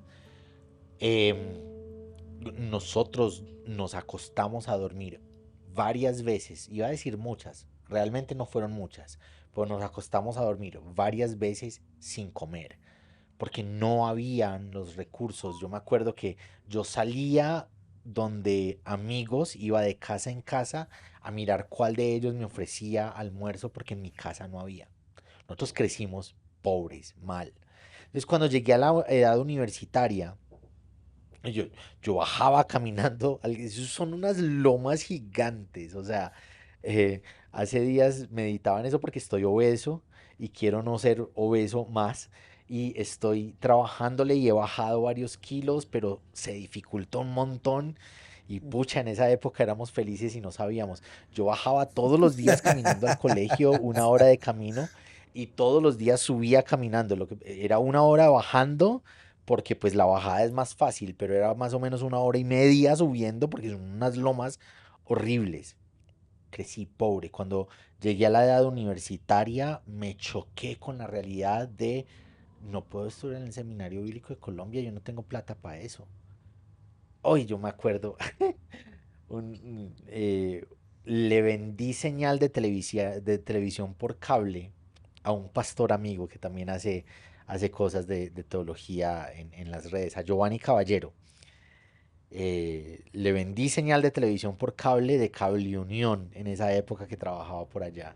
Speaker 3: Em, Nosotros nos acostamos a dormir varias veces, iba a decir muchas, realmente no fueron muchas, pero nos acostamos a dormir varias veces sin comer porque no habían los recursos. Yo me acuerdo que yo salía donde amigos, iba de casa en casa a mirar cuál de ellos me ofrecía almuerzo porque en mi casa no había. Nosotros crecimos pobres, mal. Entonces cuando llegué a la edad universitaria, yo, yo bajaba caminando, esos son unas lomas gigantes, o sea, eh, hace días meditaba en eso porque estoy obeso y quiero no ser obeso más y estoy trabajándole y he bajado varios kilos, pero se dificultó un montón y pucha, en esa época éramos felices y no sabíamos. Yo bajaba todos los días caminando al colegio, 1 hora de camino y todos los días subía caminando, lo que era 1 hora bajando porque pues la bajada es más fácil, pero era más o menos 1 hora y media subiendo porque son unas lomas horribles. Crecí pobre. Cuando llegué a la edad universitaria me choqué con la realidad de no puedo estudiar en el Seminario Bíblico de Colombia, yo no tengo plata para eso. Hoy yo me acuerdo, un- eh, le vendí señal de televisión por cable a un pastor amigo que también hace cosas de teología en las redes, a Giovanni Caballero. Le vendí señal de televisión por cable de Cable Unión en esa época que trabajaba por allá.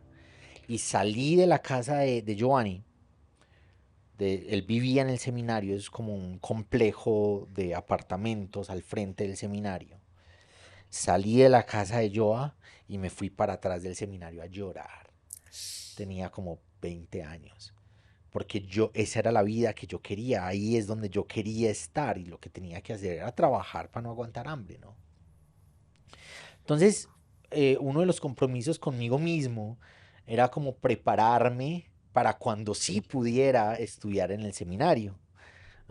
Speaker 3: Y salí de la casa de Giovanni. Él vivía en el seminario, es como un complejo de apartamentos al frente del seminario. Salí de la casa de Joa y me fui para atrás del seminario a llorar. Tenía como 20 años. Porque esa era la vida que yo quería. Ahí es donde yo quería estar y lo que tenía que hacer era trabajar para no aguantar hambre, ¿no? Entonces, uno de los compromisos conmigo mismo era como prepararme para cuando sí pudiera estudiar en el seminario.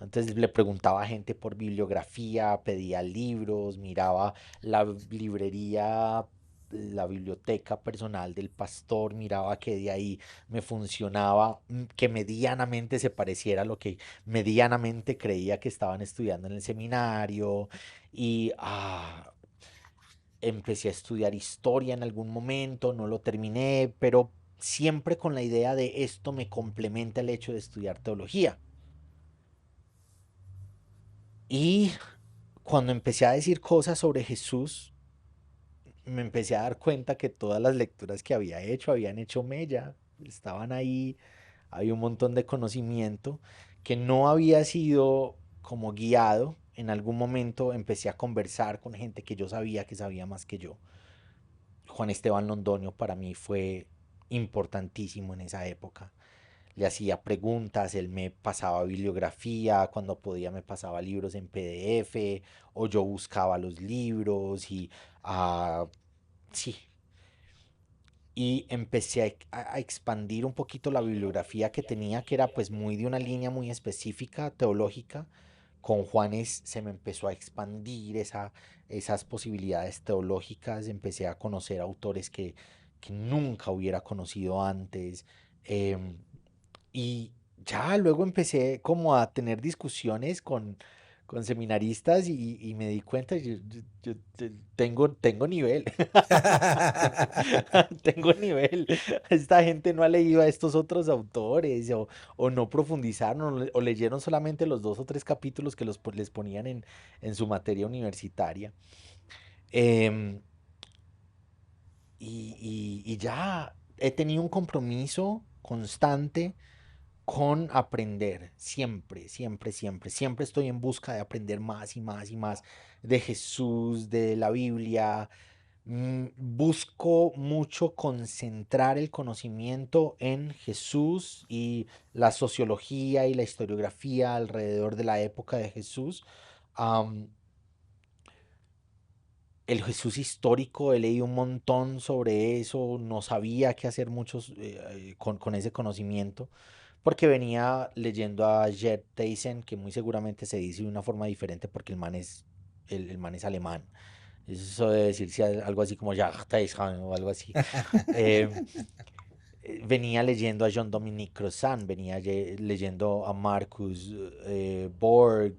Speaker 3: Entonces le preguntaba a gente por bibliografía, pedía libros, miraba la librería, la biblioteca personal del pastor, miraba que de ahí me funcionaba, que medianamente se pareciera a lo que medianamente creía que estaban estudiando en el seminario. Y empecé a estudiar historia en algún momento, no lo terminé, pero siempre con la idea de esto me complementa el hecho de estudiar teología. Y cuando empecé a decir cosas sobre Jesús, me empecé a dar cuenta que todas las lecturas que había hecho habían hecho mella, estaban ahí, había un montón de conocimiento que no había sido como guiado. En algún momento empecé a conversar con gente que yo sabía que sabía más que yo. Juan Esteban Londoño para mí fue importantísimo en esa época. Le hacía preguntas, él me pasaba bibliografía, cuando podía me pasaba libros en PDF, o yo buscaba los libros y sí. Y empecé a expandir un poquito la bibliografía que tenía, que era pues muy de una línea muy específica, teológica. Con Juanes se me empezó a expandir esas posibilidades teológicas, empecé a conocer autores que nunca hubiera conocido antes. em, y ya luego empecé como a tener discusiones con seminaristas y me di cuenta, yo tengo nivel. Tengo nivel. Esta gente no ha leído a estos otros autores o no profundizaron o leyeron solamente los 2 o 3 capítulos que les ponían en su materia universitaria. Em, y ya he tenido un compromiso constante con aprender, siempre, siempre, siempre, siempre estoy en busca de aprender más y más y más de Jesús, de la Biblia. Busco mucho concentrar el conocimiento en Jesús y la sociología y la historiografía alrededor de la época de Jesús. Am, el Jesús histórico, he leído un montón sobre eso, no sabía qué hacer muchos con ese conocimiento, porque venía leyendo a Gerd Theissen, que muy seguramente se dice de una forma diferente porque el man es alemán. Eso debe decirse algo así como Gerd Theissen o algo así. Eh, Venía leyendo a Jean-Dominique Crozan, venía leyendo a Marcus Borg,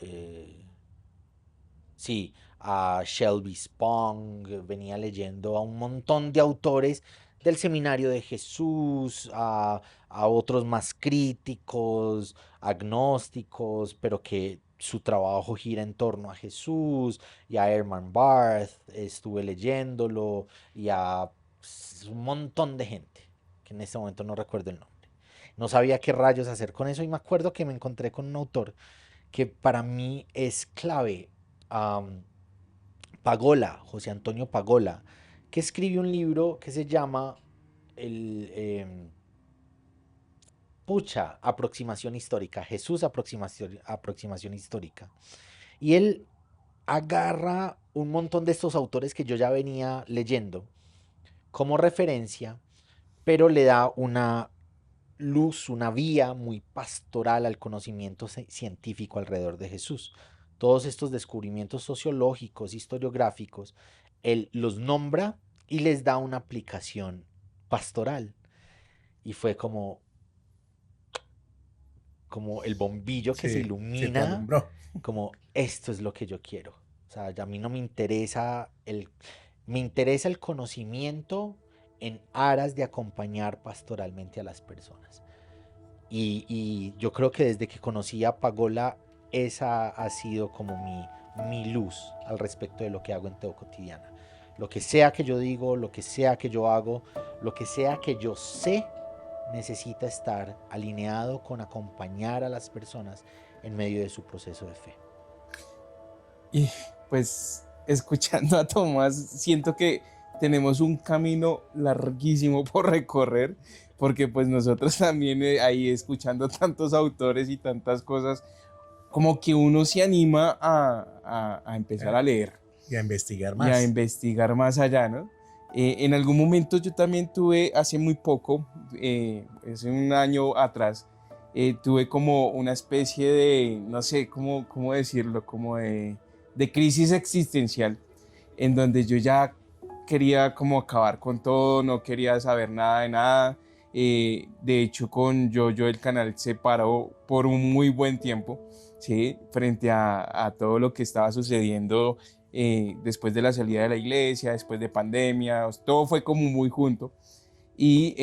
Speaker 3: eh, sí, a Shelby Spong, venía leyendo a un montón de autores del Seminario de Jesús, a otros más críticos, agnósticos, pero que su trabajo gira en torno a Jesús, y a Herman Barth, estuve leyéndolo, y a un montón de gente, que en este momento no recuerdo el nombre. No sabía qué rayos hacer con eso y me acuerdo que me encontré con un autor que para mí es clave. am, Pagola, José Antonio Pagola, que escribió un libro que se llama el, Aproximación Histórica, Jesús Aproximación Histórica. Y él agarra un montón de estos autores que yo ya venía leyendo como referencia, pero le da una luz, una vía muy pastoral al conocimiento científico alrededor de Jesús. Todos estos descubrimientos sociológicos, historiográficos, él los nombra y les da una aplicación pastoral. Y fue como el bombillo que se
Speaker 1: Sí, se te
Speaker 3: ilumina,
Speaker 1: alumbró.
Speaker 3: como esto es lo que yo quiero. O sea, a mí no me interesa me interesa el conocimiento en aras de acompañar pastoralmente a las personas. Y yo creo que desde que conocí a Pagola, esa ha sido como mi luz al respecto de lo que hago en Teo Cotidiana. Lo que sea que yo digo, lo que sea que yo hago, lo que sea que yo sé, necesita estar alineado con acompañar a las personas en medio de su proceso de fe.
Speaker 2: Y pues escuchando a Tomás, siento que tenemos un camino larguísimo por recorrer, porque pues nosotros también ahí escuchando tantos autores y tantas cosas, como que uno se anima a empezar a leer
Speaker 1: Y a investigar
Speaker 2: y a
Speaker 1: más.
Speaker 2: investigar más allá, ¿no? En algún momento yo también tuve, hace muy poco, hace un año atrás, tuve como una especie de, no sé cómo decirlo, como de crisis existencial, en donde yo ya quería como acabar con todo, no quería saber nada de nada. De hecho, con yo el canal se paró por un muy buen tiempo, ¿sí? Frente a todo lo que estaba sucediendo después de la salida de la iglesia, después de pandemia, todo fue como muy junto. Y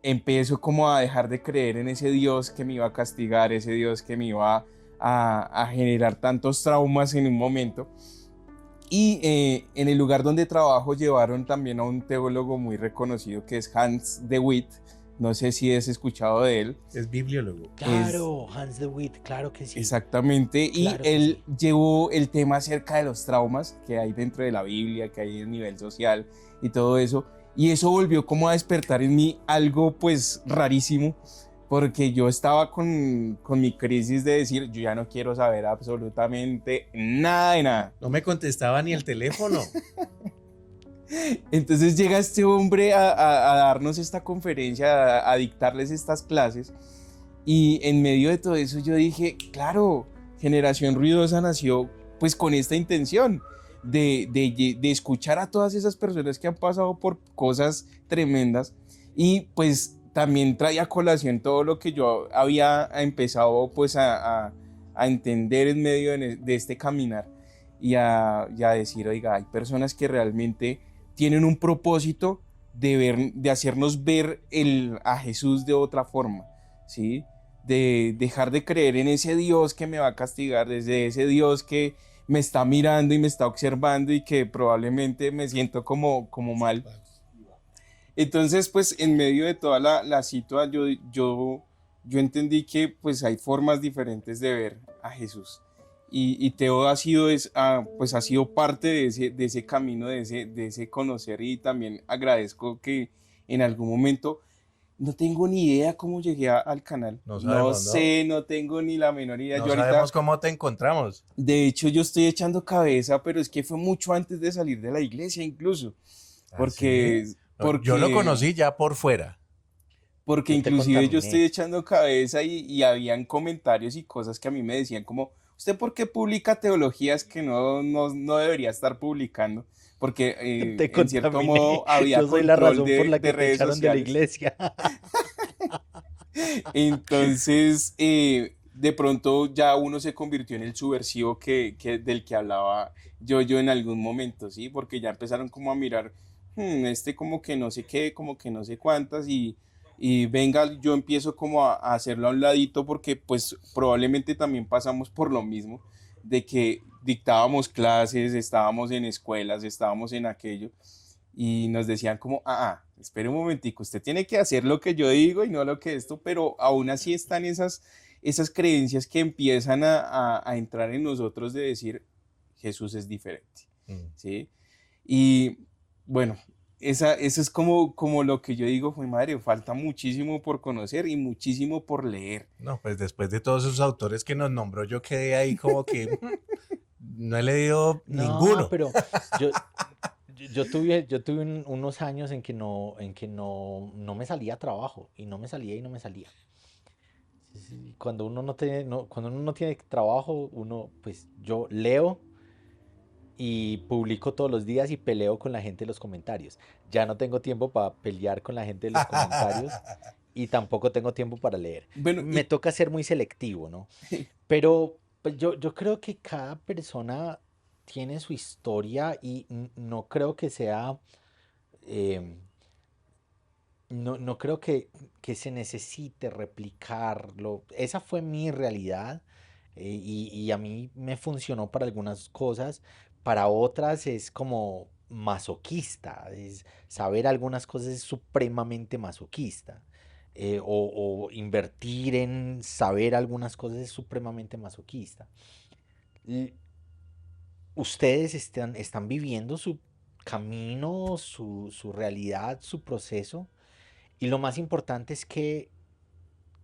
Speaker 2: empiezo como a dejar de creer en ese Dios que me iba a castigar, ese Dios que me iba a generar tantos traumas en un momento. Y en el lugar donde trabajo llevaron también a un teólogo muy reconocido que es Hans de Witt. No sé si has escuchado de él.
Speaker 1: Es bibliólogo.
Speaker 3: Claro, Hans de Witt, claro que sí.
Speaker 2: Exactamente. Y
Speaker 3: Claro que
Speaker 2: él
Speaker 3: sí.
Speaker 2: llevó el tema acerca de los traumas que hay dentro de la Biblia, que hay a nivel social y todo eso. Y eso volvió como a despertar en mí algo pues rarísimo, porque yo estaba con mi crisis de decir, yo ya no quiero saber absolutamente nada de nada.
Speaker 1: No me contestaba ni el teléfono.
Speaker 2: Entonces llega este hombre a darnos esta conferencia, a dictarles estas clases, y en medio de todo eso yo dije, claro, Generación Ruidosa nació pues con esta intención de escuchar a todas esas personas que han pasado por cosas tremendas, y pues también trae a colación todo lo que yo había empezado pues a entender en medio de este caminar, y a decir, oiga, hay personas que realmente tienen un propósito de hacernos ver a Jesús de otra forma, ¿sí? De dejar de creer en ese Dios que me va a castigar, desde ese Dios que me está mirando y me está observando y que probablemente me siento como mal. Entonces, pues en medio de toda la situación, yo entendí que pues hay formas diferentes de ver a Jesús. Y Teo pues, ha sido parte de ese camino, de ese conocer, y también agradezco que en algún momento, no tengo ni idea cómo llegué al canal.
Speaker 1: No
Speaker 2: No
Speaker 1: sabemos, ¿no?
Speaker 2: sé, no tengo ni la menor idea.
Speaker 1: No
Speaker 2: Yo ahorita,
Speaker 1: sabemos cómo te encontramos.
Speaker 2: de hecho, yo estoy echando cabeza, pero es que fue mucho antes de salir de la iglesia incluso,
Speaker 1: ¿Ah, sí?
Speaker 2: porque,
Speaker 1: Yo lo
Speaker 2: porque
Speaker 1: conocí ya por fuera.
Speaker 2: porque
Speaker 3: Yo te
Speaker 2: inclusive yo estoy
Speaker 3: contaminé.
Speaker 2: echando cabeza y habían comentarios y cosas que a mí me decían como, ¿usted por qué publica teologías que no debería estar publicando? Porque
Speaker 3: Te
Speaker 2: en cierto
Speaker 3: contaminé.
Speaker 2: modo había
Speaker 3: Yo soy la
Speaker 2: control
Speaker 3: razón por
Speaker 2: de,
Speaker 3: la
Speaker 2: de
Speaker 3: que te
Speaker 2: redes
Speaker 3: echaron de la
Speaker 2: sociales.
Speaker 3: iglesia.
Speaker 2: Entonces, de pronto ya uno se convirtió en el subversivo del que hablaba yo en algún momento, ¿sí? Porque ya empezaron como a mirar, este como que no sé qué, como que no sé cuántas, y venga, yo empiezo como a hacerlo a un ladito porque pues probablemente también pasamos por lo mismo, de que dictábamos clases, estábamos en escuelas, estábamos en aquello, y nos decían como, espere un momentico, usted tiene que hacer lo que yo digo y no lo que esto, pero aún así están esas creencias que empiezan a entrar en nosotros de decir, Jesús es diferente,
Speaker 1: Mm.
Speaker 2: ¿sí? Y bueno, eso es como lo que yo digo, fue madre, falta muchísimo por conocer y muchísimo por leer.
Speaker 1: No, pues después de todos esos autores que nos nombró, yo quedé ahí como que no he leído
Speaker 3: No,
Speaker 1: ninguno.
Speaker 3: pero yo, yo tuve unos años en que no me salía a trabajo y no me salía y no me salía. Sí, sí. Cuando uno no tiene trabajo, pues yo leo y publico todos los días y peleo con la gente de los comentarios. Ya no tengo tiempo para pelear con la gente de los comentarios y tampoco tengo tiempo para leer.
Speaker 2: Bueno,
Speaker 3: Me toca ser muy selectivo, ¿no? Pero pues, yo creo que cada persona tiene su historia y no creo que sea, em, no creo que se necesite replicarlo. Esa fue mi realidad, y a mí me funcionó para algunas cosas, para otras es como masoquista, saber algunas cosas es supremamente masoquista. O invertir en saber algunas cosas es supremamente masoquista. L- Ustedes están viviendo su camino, su realidad, su proceso. Y lo más importante es que,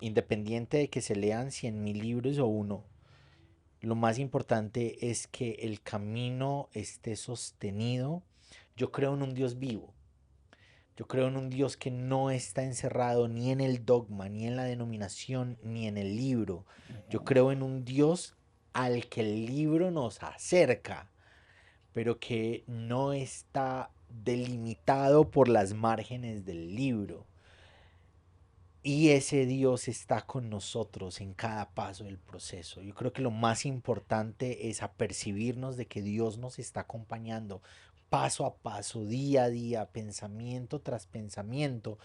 Speaker 3: independiente de que se lean 100.000 libros o uno, lo más importante es que el camino esté sostenido. Yo creo en un Dios vivo. Yo creo en un Dios que no está encerrado ni en el dogma, ni en la denominación, ni en el libro. Yo creo en un Dios al que el libro nos acerca, pero que no está delimitado por las márgenes del libro. Y ese Dios está con nosotros en cada paso del proceso. Yo creo que lo más importante es apercibirnos de que Dios nos está acompañando paso a paso, día a día, pensamiento tras pensamiento,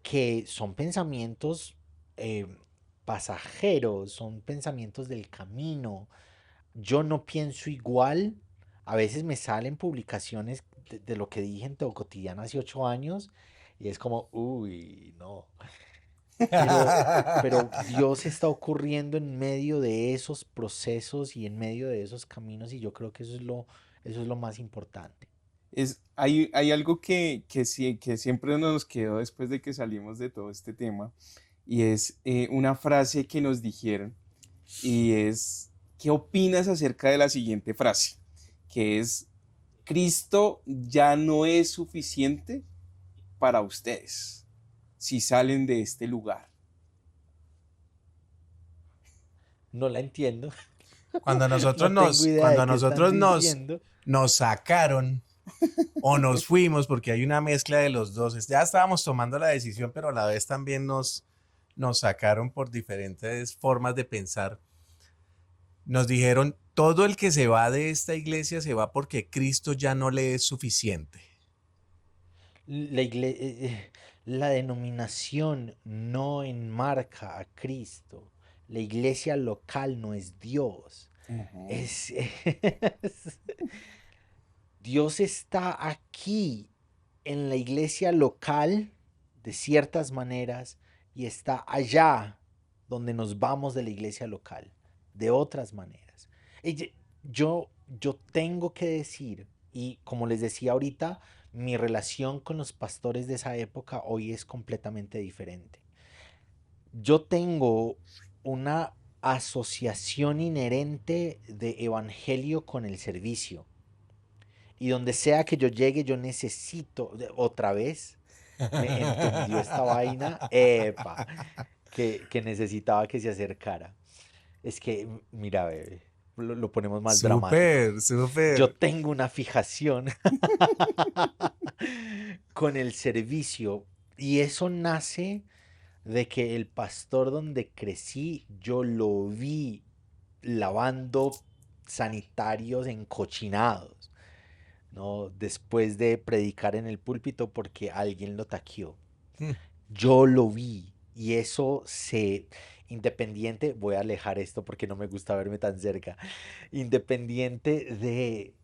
Speaker 3: que son pensamientos eh, pasajeros, son pensamientos del camino. Yo no pienso igual. A veces me salen publicaciones de lo que dije en Teo Cotidiano hace 8 años y es como, uy, no. Pero Dios está ocurriendo en medio de esos procesos y en medio de esos caminos, y yo creo que eso es lo más importante.
Speaker 2: hay algo que siempre nos quedó después de que salimos de todo este tema, y es una frase que nos dijeron, y es, ¿qué opinas acerca de la siguiente frase? Que es, Cristo ya no es suficiente para ustedes si salen de este lugar.
Speaker 3: No la entiendo,
Speaker 1: Cuando
Speaker 3: no tengo idea
Speaker 1: cuando
Speaker 3: de qué están
Speaker 1: nosotros
Speaker 3: diciendo.
Speaker 1: nos sacaron o nos fuimos, porque hay una mezcla de los dos. Ya estábamos tomando la decisión, pero a la vez también nos sacaron por diferentes formas de pensar. Nos dijeron, todo el que se va de esta iglesia se va porque Cristo ya no le es suficiente.
Speaker 3: La denominación no enmarca a Cristo. La iglesia local no es Dios.
Speaker 2: Ujú.
Speaker 3: Es, Dios está aquí en la iglesia local de ciertas maneras y está allá donde nos vamos de la iglesia local de otras maneras. Y yo tengo que decir, y como les decía ahorita, mi relación con los pastores de esa época hoy es completamente diferente. Yo tengo una asociación inherente de evangelio con el servicio. Y donde sea que yo llegue, yo necesito, otra vez, me entendió esta vaina, epa, que necesitaba que se acercara. Es que, mira, bebé, lo ponemos más dramático.
Speaker 1: Súper,
Speaker 3: Yo
Speaker 1: súper.
Speaker 3: tengo una fijación con el servicio y eso nace de que el pastor donde crecí, yo lo vi lavando sanitarios encochinados, ¿no? Después de predicar en el púlpito porque alguien lo taqueó.
Speaker 1: Mm.
Speaker 3: Yo lo vi y eso se, independiente, voy a alejar esto porque no me gusta verme tan cerca, independiente de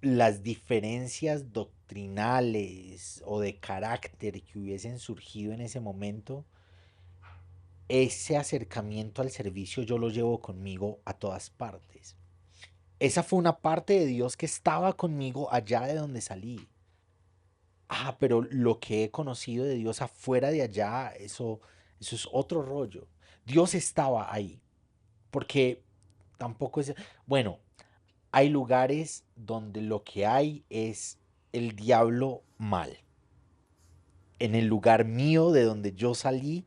Speaker 3: las diferencias doctrinales o de carácter que hubiesen surgido en ese momento, ese acercamiento al servicio yo lo llevo conmigo a todas partes. Esa fue una parte de Dios que estaba conmigo allá de donde salí. Ah, pero lo que he conocido de Dios afuera de allá, eso es otro rollo. Dios estaba ahí, porque tampoco es... Bueno, hay lugares donde lo que hay es el diablo mal. En el lugar mío, de donde yo salí,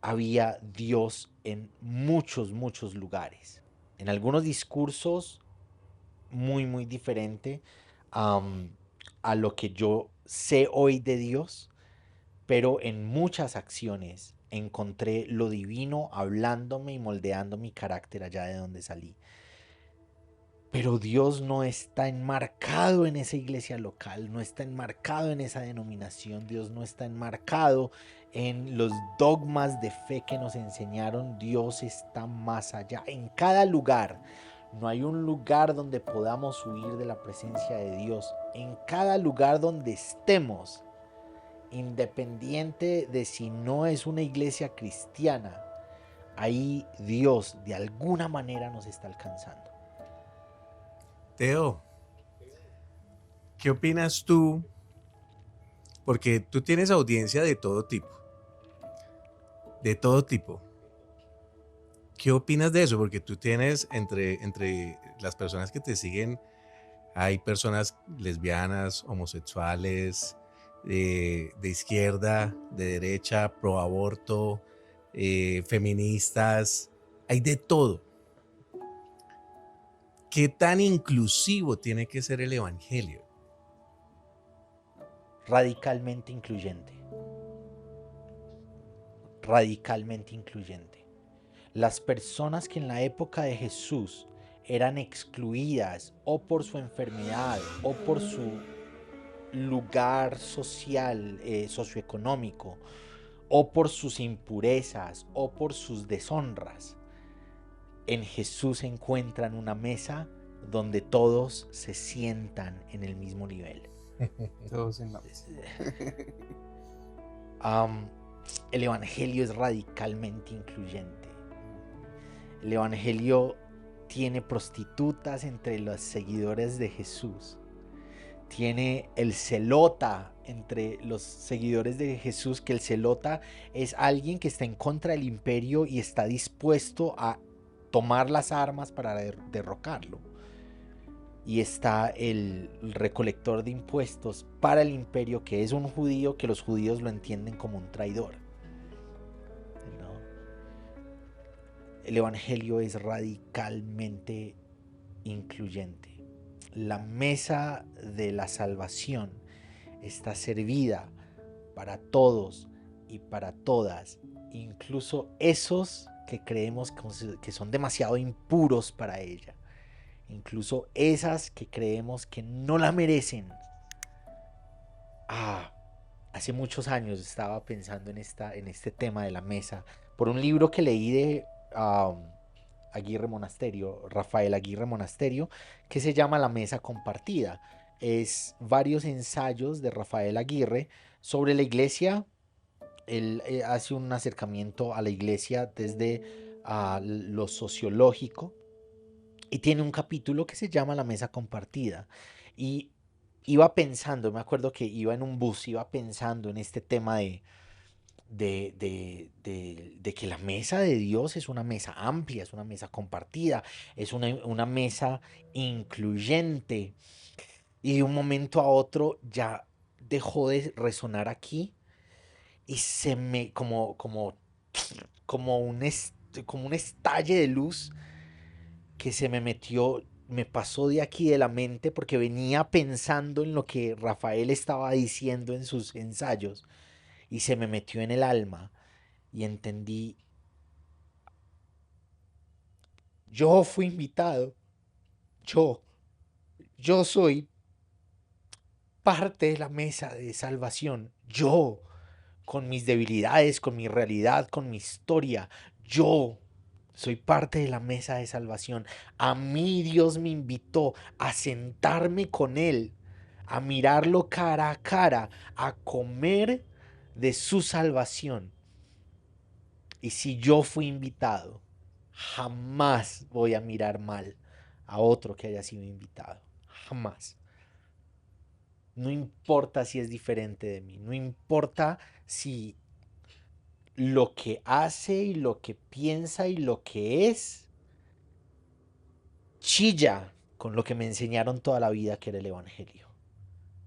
Speaker 3: había Dios en muchos, muchos lugares. En algunos discursos muy, muy diferente am, a lo que yo sé hoy de Dios, pero en muchas acciones encontré lo divino hablándome y moldeando mi carácter allá de donde salí. Pero Dios no está enmarcado en esa iglesia local, no está enmarcado en esa denominación, Dios no está enmarcado en los dogmas de fe que nos enseñaron, Dios está más allá. En cada lugar, no hay un lugar donde podamos huir de la presencia de Dios. En cada lugar donde estemos, independiente de si no es una iglesia cristiana, ahí Dios de alguna manera nos está alcanzando.
Speaker 1: Teo, ¿qué opinas tú? Porque tú tienes audiencia de todo tipo, de todo tipo. ¿Qué opinas de eso? Porque tú tienes entre las personas que te siguen, hay personas lesbianas, homosexuales, de izquierda, de derecha, pro aborto, feministas, hay de todo. ¿Qué tan inclusivo tiene que ser el evangelio?
Speaker 3: Radicalmente incluyente. Radicalmente incluyente. Las personas que en la época de Jesús eran excluidas o por su enfermedad o por su lugar social, socioeconómico, o por sus impurezas o por sus deshonras, en Jesús encuentran una mesa donde todos se sientan en el mismo nivel.
Speaker 2: Todos en la mesa.
Speaker 3: Um, el Evangelio es radicalmente incluyente. El Evangelio tiene prostitutas entre los seguidores de Jesús. Tiene el celota entre los seguidores de Jesús, que el celota es alguien que está en contra del imperio y está dispuesto a tomar las armas para derrocarlo. Y está el recolector de impuestos para el imperio, que es un judío que los judíos lo entienden como un traidor. ¿No? El Evangelio es radicalmente incluyente. La mesa de la salvación está servida para todos y para todas, incluso esos que creemos que son demasiado impuros para ella, incluso esas que creemos que no la merecen. hace muchos años estaba pensando en este tema de la mesa por un libro que leí de Aguirre Monasterio, Rafael Aguirre Monasterio, que se llama La Mesa Compartida. Es varios ensayos de Rafael Aguirre sobre la iglesia. Él hace un acercamiento a la iglesia desde lo sociológico y tiene un capítulo que se llama La Mesa Compartida. Y iba pensando, me acuerdo que iba en un bus, iba pensando en este tema de que la mesa de Dios es una mesa amplia, es una mesa compartida, es una mesa incluyente. Y de un momento a otro ya dejó de resonar aquí y se me, como como un estalle de luz que se me metió, me pasó de aquí de la mente porque venía pensando en lo que Rafael estaba diciendo en sus ensayos y se me metió en el alma y entendí, yo fui invitado, yo, yo soy parte de la mesa de salvación, yo, con mis debilidades, con mi realidad, con mi historia, yo soy parte de la mesa de salvación. A mí Dios me invitó a sentarme con Él, a mirarlo cara a cara, a comer de su salvación. Y si yo fui invitado, jamás voy a mirar mal a otro que haya sido invitado. Jamás. No importa si es diferente de mí. No importa si lo que hace y lo que piensa y lo que es chilla con lo que me enseñaron toda la vida que era el Evangelio.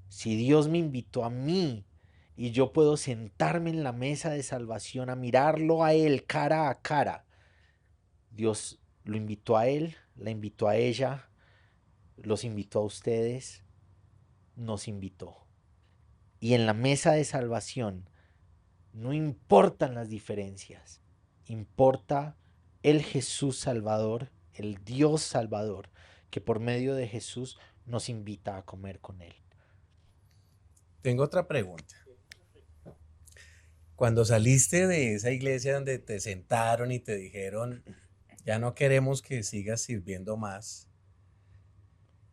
Speaker 3: Si Dios me invitó a mí y yo puedo sentarme en la mesa de salvación a mirarlo a Él cara a cara, Dios lo invitó a Él, la invitó a ella, los invitó a ustedes, nos invitó. Y en la mesa de salvación no importan las diferencias, importa el Jesús Salvador, el Dios Salvador, que por medio de Jesús nos invita a comer con Él.
Speaker 1: Tengo otra pregunta. Cuando saliste de esa iglesia donde te sentaron y te dijeron, ya no queremos que sigas sirviendo más,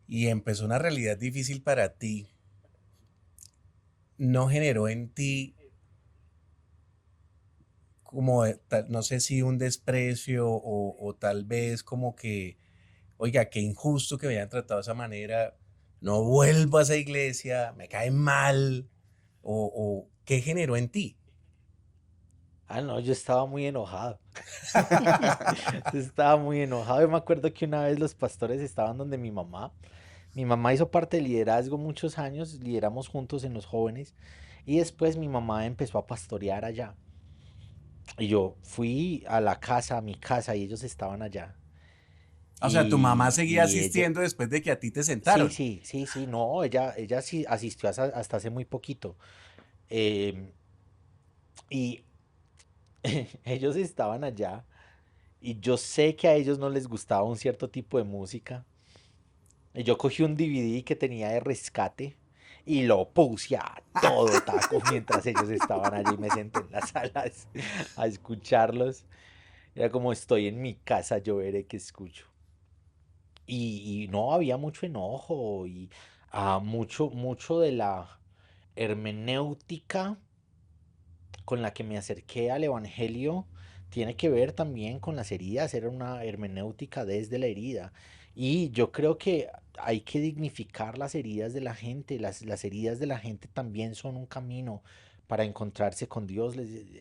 Speaker 1: y empezó una realidad difícil para ti, ¿no generó en ti como, no sé si un desprecio o tal vez como que, oiga, qué injusto que me hayan tratado de esa manera, no vuelvo a esa iglesia, me cae mal, o qué generó en ti?
Speaker 3: Ah, no, yo estaba muy enojado. Yo estaba muy enojado. Yo me acuerdo que una vez los pastores estaban donde mi mamá. Mi mamá hizo parte del liderazgo muchos años, lideramos juntos en los jóvenes. Y después mi mamá empezó a pastorear allá. Y yo fui a la casa, a mi casa, y ellos estaban allá.
Speaker 1: O sea, tu mamá seguía
Speaker 3: Y ella,
Speaker 1: asistiendo después de que a ti te
Speaker 3: sí,
Speaker 1: sentaron.
Speaker 3: sí, sí, sí, no, ella sí asistió hasta hace muy poquito. Em, y ellos estaban allá, y yo sé que a ellos no les gustaba un cierto tipo de música. Y yo cogí un DVD que tenía de Rescate y lo puse a todo taco mientras ellos estaban allí y me senté en las salas a escucharlos. Era como estoy en mi casa, yo veré qué escucho. Y no había mucho enojo y mucho de la hermenéutica con la que me acerqué al Evangelio tiene que ver también con las heridas, era una hermenéutica desde la herida. Y yo creo que hay que dignificar las heridas de la gente, las heridas de la gente también son un camino para encontrarse con Dios.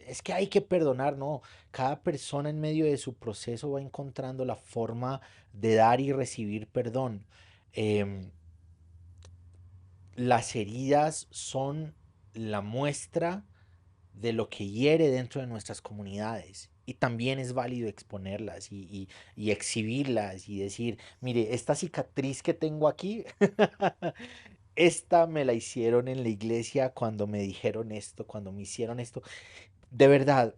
Speaker 3: Es que hay que perdonar, no, cada persona en medio de su proceso va encontrando la forma de dar y recibir perdón. Em, las heridas son la muestra de lo que hiere dentro de nuestras comunidades. Y también es válido exponerlas y exhibirlas y decir, mire, esta cicatriz que tengo aquí, esta me la hicieron en la iglesia cuando me dijeron esto, cuando me hicieron esto. De verdad,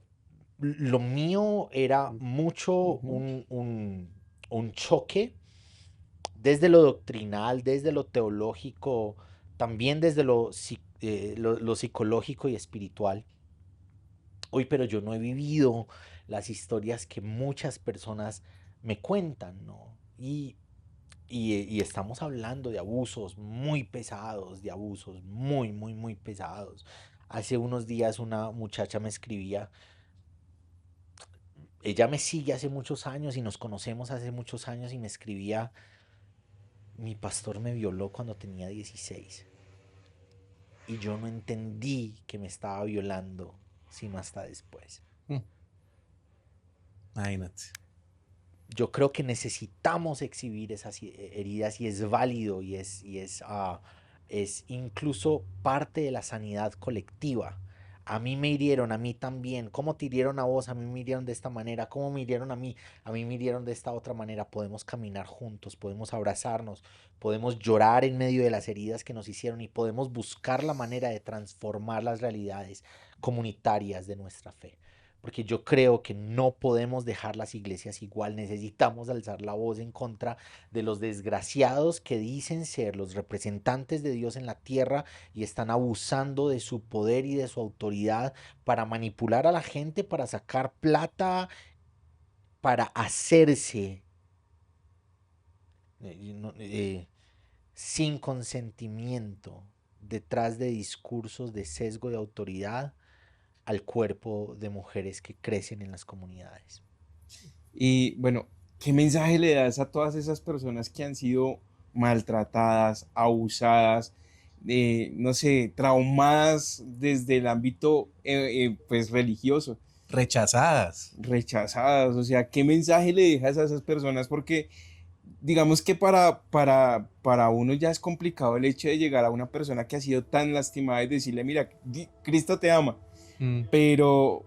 Speaker 3: lo mío era mucho
Speaker 2: Ujú.
Speaker 3: un choque desde lo doctrinal, desde lo teológico, también desde lo psicológico y espiritual. Uy, pero yo no he vivido las historias que muchas personas me cuentan, ¿no? Y estamos hablando de abusos muy pesados, de abusos muy, muy, muy pesados. Hace unos días una muchacha me escribía, ella me sigue hace muchos años y nos conocemos hace muchos años y me escribía, mi pastor me violó cuando tenía 16 y yo no entendí que me estaba violando sino hasta después.
Speaker 1: Mm, Imagínate.
Speaker 3: Yo creo que necesitamos exhibir esas heridas y es válido es incluso parte de la sanidad colectiva. A mí me hirieron, a mí también. ¿Cómo te hirieron a vos? A mí me hirieron de esta manera. ¿Cómo me hirieron a mí? A mí me hirieron de esta otra manera. Podemos caminar juntos, podemos abrazarnos, podemos llorar en medio de las heridas que nos hicieron y podemos buscar la manera de transformar las realidades comunitarias de nuestra fe. Porque yo creo que no podemos dejar las iglesias igual, necesitamos alzar la voz en contra de los desgraciados que dicen ser los representantes de Dios en la tierra y están abusando de su poder y de su autoridad para manipular a la gente, para sacar plata, para hacerse no, sin consentimiento detrás de discursos de sesgo de autoridad al cuerpo de mujeres que crecen en las comunidades.
Speaker 2: Y bueno, ¿qué mensaje le das a todas esas personas que han sido maltratadas, abusadas, no sé, traumadas desde el ámbito pues religioso,
Speaker 1: Rechazadas.
Speaker 2: rechazadas? O sea, ¿qué mensaje le dejas a esas personas? Porque digamos que para uno ya es complicado el hecho de llegar a una persona que ha sido tan lastimada y decirle, mira, Cristo te ama.
Speaker 1: Mm.
Speaker 2: Pero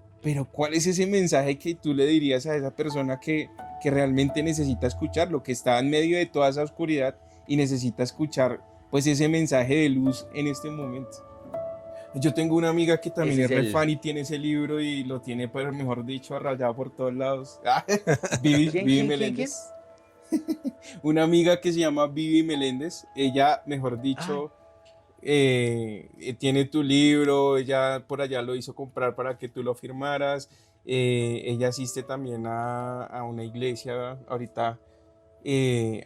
Speaker 2: ¿cuál es ese mensaje que tú le dirías a esa persona que realmente necesita escucharlo, que está en medio de toda esa oscuridad y necesita escuchar pues ese mensaje de luz en este momento? Yo tengo una amiga que también
Speaker 3: Ese
Speaker 2: es
Speaker 3: es
Speaker 2: re
Speaker 3: el...
Speaker 2: fan y tiene ese libro y lo tiene, pero mejor dicho, rayado por todos lados.
Speaker 3: ¿Quién,
Speaker 2: Vivi
Speaker 3: quién, quién, quién?
Speaker 2: Meléndez. Una amiga que se llama Vivi Meléndez, ella, mejor
Speaker 3: Ay,
Speaker 2: dicho, tiene tu libro, ella por allá lo hizo comprar para que tú lo firmaras. Ella asiste también a una iglesia ahorita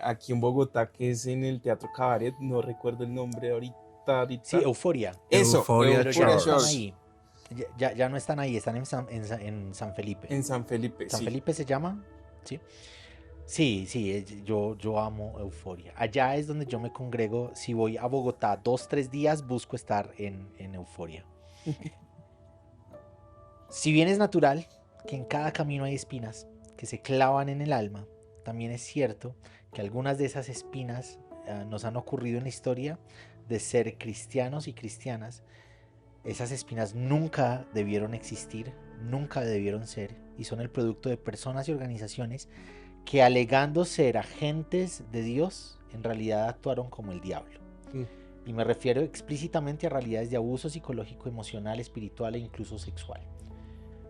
Speaker 2: aquí en Bogotá, que es en el Teatro Cabaret, no recuerdo el nombre
Speaker 3: sí,
Speaker 2: ahorita.
Speaker 3: Euforia,
Speaker 2: Eso,
Speaker 1: Euphoria
Speaker 3: pero ya no
Speaker 2: Euphoria
Speaker 3: están
Speaker 1: Church.
Speaker 2: Church,
Speaker 3: ahí. Ya no están ahí, están en San Felipe.
Speaker 2: en San Felipe,
Speaker 3: ¿San
Speaker 2: sí.
Speaker 3: Felipe se llama? Sí. Sí, sí, yo amo Euforia. Allá es donde yo me congrego. Si voy a Bogotá 2, 3 días, busco estar en Euforia. Si bien es natural que en cada camino hay espinas que se clavan en el alma, también es cierto que algunas de esas espinas nos han ocurrido en la historia de ser cristianos y cristianas. Esas espinas nunca debieron existir, nunca debieron ser, y son el producto de personas y organizaciones que alegando ser agentes de Dios, en realidad actuaron como el diablo.
Speaker 1: Mm.
Speaker 3: Y me refiero explícitamente a realidades de abuso psicológico, emocional, espiritual e incluso sexual.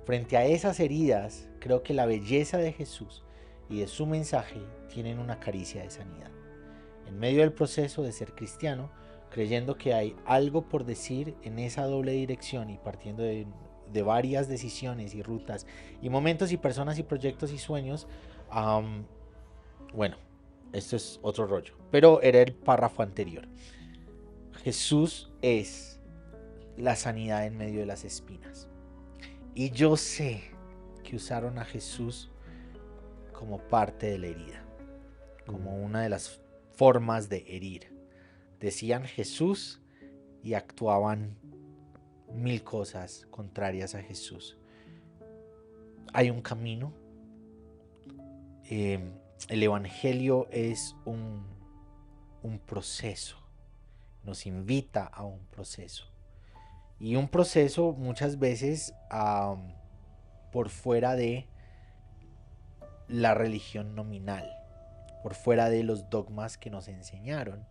Speaker 3: Frente a esas heridas, creo que la belleza de Jesús y de su mensaje tienen una caricia de sanidad. En medio del proceso de ser cristiano, creyendo que hay algo por decir en esa doble dirección y partiendo de varias decisiones y rutas y momentos y personas y proyectos y sueños, bueno, esto es otro rollo, pero era el párrafo anterior. Jesús es la sanidad en medio de las espinas. Y yo sé que usaron a Jesús como parte de la herida, como una de las formas de herir. Decían Jesús y actuaban mil cosas contrarias a Jesús. Hay un camino. El Evangelio es un proceso. Nos invita a un proceso. Y un proceso muchas veces por fuera de la religión nominal, por fuera de los dogmas que nos enseñaron,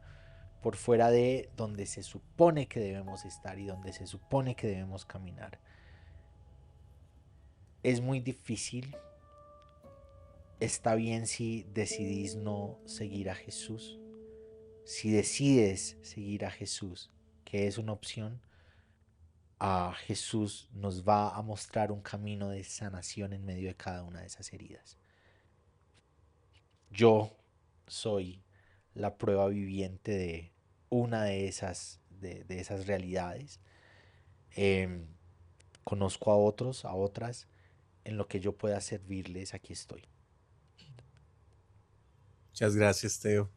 Speaker 3: por fuera de donde se supone que debemos estar y donde se supone que debemos caminar. Es muy difícil. Está bien si decidís no seguir a Jesús. Si decides seguir a Jesús, que es una opción, Jesús nos va a mostrar un camino de sanación en medio de cada una de esas heridas. Yo soy la prueba viviente de una de esas realidades. Em, Conozco a otros, a otras, en lo que yo pueda servirles, aquí estoy.
Speaker 1: Muchas gracias, Teo.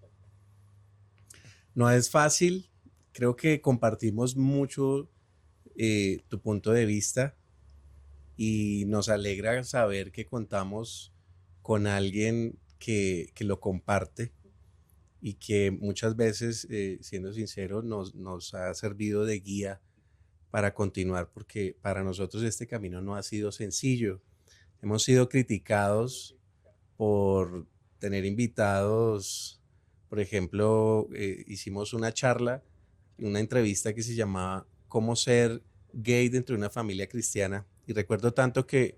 Speaker 1: No es fácil, creo que compartimos mucho tu punto de vista y nos alegra saber que contamos con alguien que lo comparte y que muchas veces, siendo sincero, nos ha servido de guía para continuar, porque para nosotros este camino no ha sido sencillo. Hemos sido criticados por tener invitados. Por ejemplo, hicimos una charla, una entrevista que se llamaba ¿Cómo ser gay dentro de una familia cristiana? Y recuerdo tanto que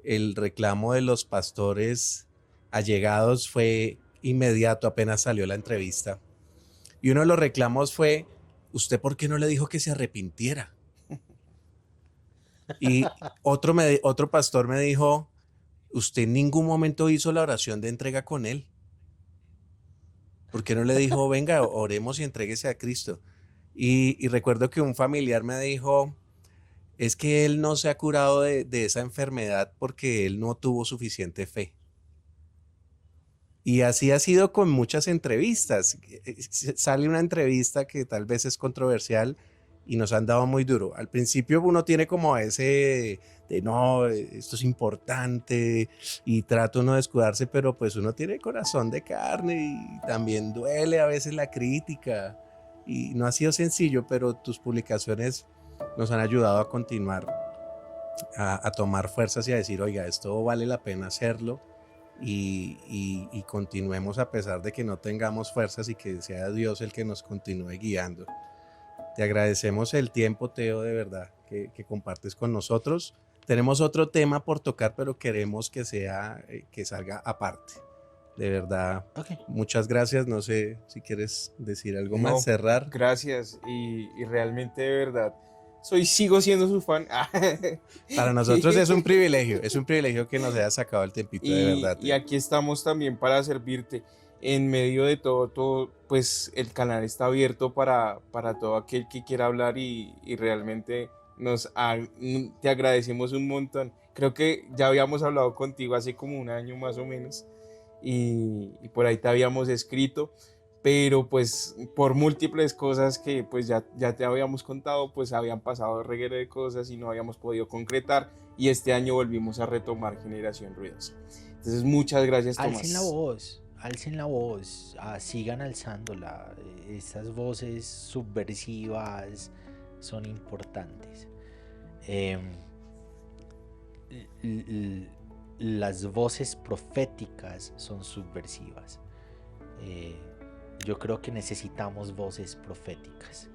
Speaker 1: el reclamo de los pastores allegados fue inmediato apenas salió la entrevista. Y uno de los reclamos fue, ¿usted por qué no le dijo que se arrepintiera? Y otro pastor me dijo, usted en ningún momento hizo la oración de entrega con él. ¿Por qué no le dijo, venga, oremos y entréguese a Cristo? Y recuerdo que un familiar me dijo, es que él no se ha curado de esa enfermedad porque él no tuvo suficiente fe. Y así ha sido con muchas entrevistas. Sale una entrevista que tal vez es controversial y nos han dado muy duro. Al principio uno tiene como ese de no, esto es importante y trata uno de escudarse, pero pues uno tiene corazón de carne y también duele a veces la crítica. Y no ha sido sencillo, pero tus publicaciones nos han ayudado a continuar, a tomar fuerzas y a decir, oiga, esto vale la pena hacerlo. Y continuemos a pesar de que no tengamos fuerzas y que sea Dios el que nos continúe guiando. Te agradecemos el tiempo, Teo, de verdad, que compartes con nosotros. Tenemos otro tema por tocar, pero queremos que que salga aparte. De verdad,
Speaker 3: Ok.
Speaker 1: muchas gracias. No sé si quieres decir algo
Speaker 2: No,
Speaker 1: más, cerrar.
Speaker 2: gracias y realmente de verdad sigo siendo su fan.
Speaker 1: Para nosotros es un privilegio que nos hayas sacado el tempito, de verdad.
Speaker 2: Y aquí estamos también para servirte. En medio de todo, pues el canal está abierto para todo aquel que quiera hablar y realmente te agradecemos un montón. Creo que ya habíamos hablado contigo hace como un año más o menos y por ahí te habíamos escrito, pero pues por múltiples cosas que pues ya te habíamos contado, pues habían pasado reguero de cosas y no habíamos podido concretar y este año volvimos a retomar Generación Ruidosa. Entonces muchas gracias, Tomás.
Speaker 3: Alcen la voz, sigan alzándola. Estas voces subversivas son importantes. Las voces proféticas son subversivas. Yo creo que necesitamos voces proféticas.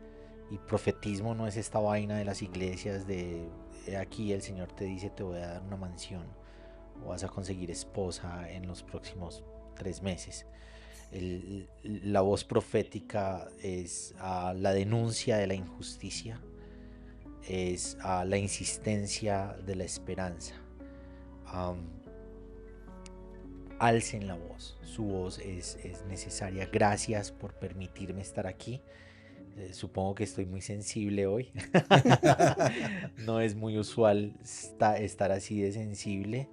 Speaker 3: Y profetismo no es esta vaina de las iglesias de aquí el Señor te dice te voy a dar una mansión o vas a conseguir esposa en los próximos 3 meses. La voz profética es la denuncia de la injusticia, es la insistencia de la esperanza. Alcen la voz, su voz es necesaria. Gracias por permitirme estar aquí. Supongo que estoy muy sensible hoy. No es muy usual estar así de sensible.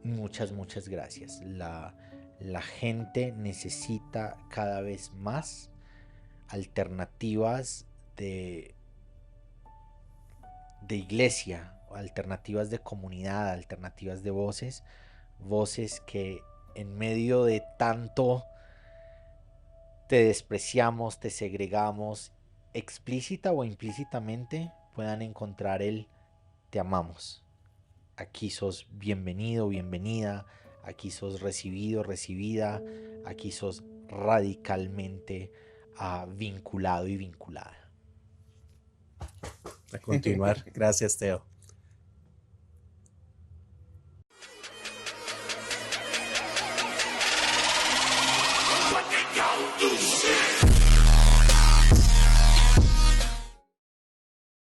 Speaker 3: Muchas gracias. La gente necesita cada vez más alternativas de iglesia, alternativas de comunidad, alternativas de voces que en medio de tanto te despreciamos, te segregamos, explícita o implícitamente, puedan encontrar el te amamos. Aquí sos bienvenido, bienvenida, aquí sos recibido, recibida, aquí sos radicalmente vinculado y vinculada.
Speaker 1: A continuar. Gracias, Teo.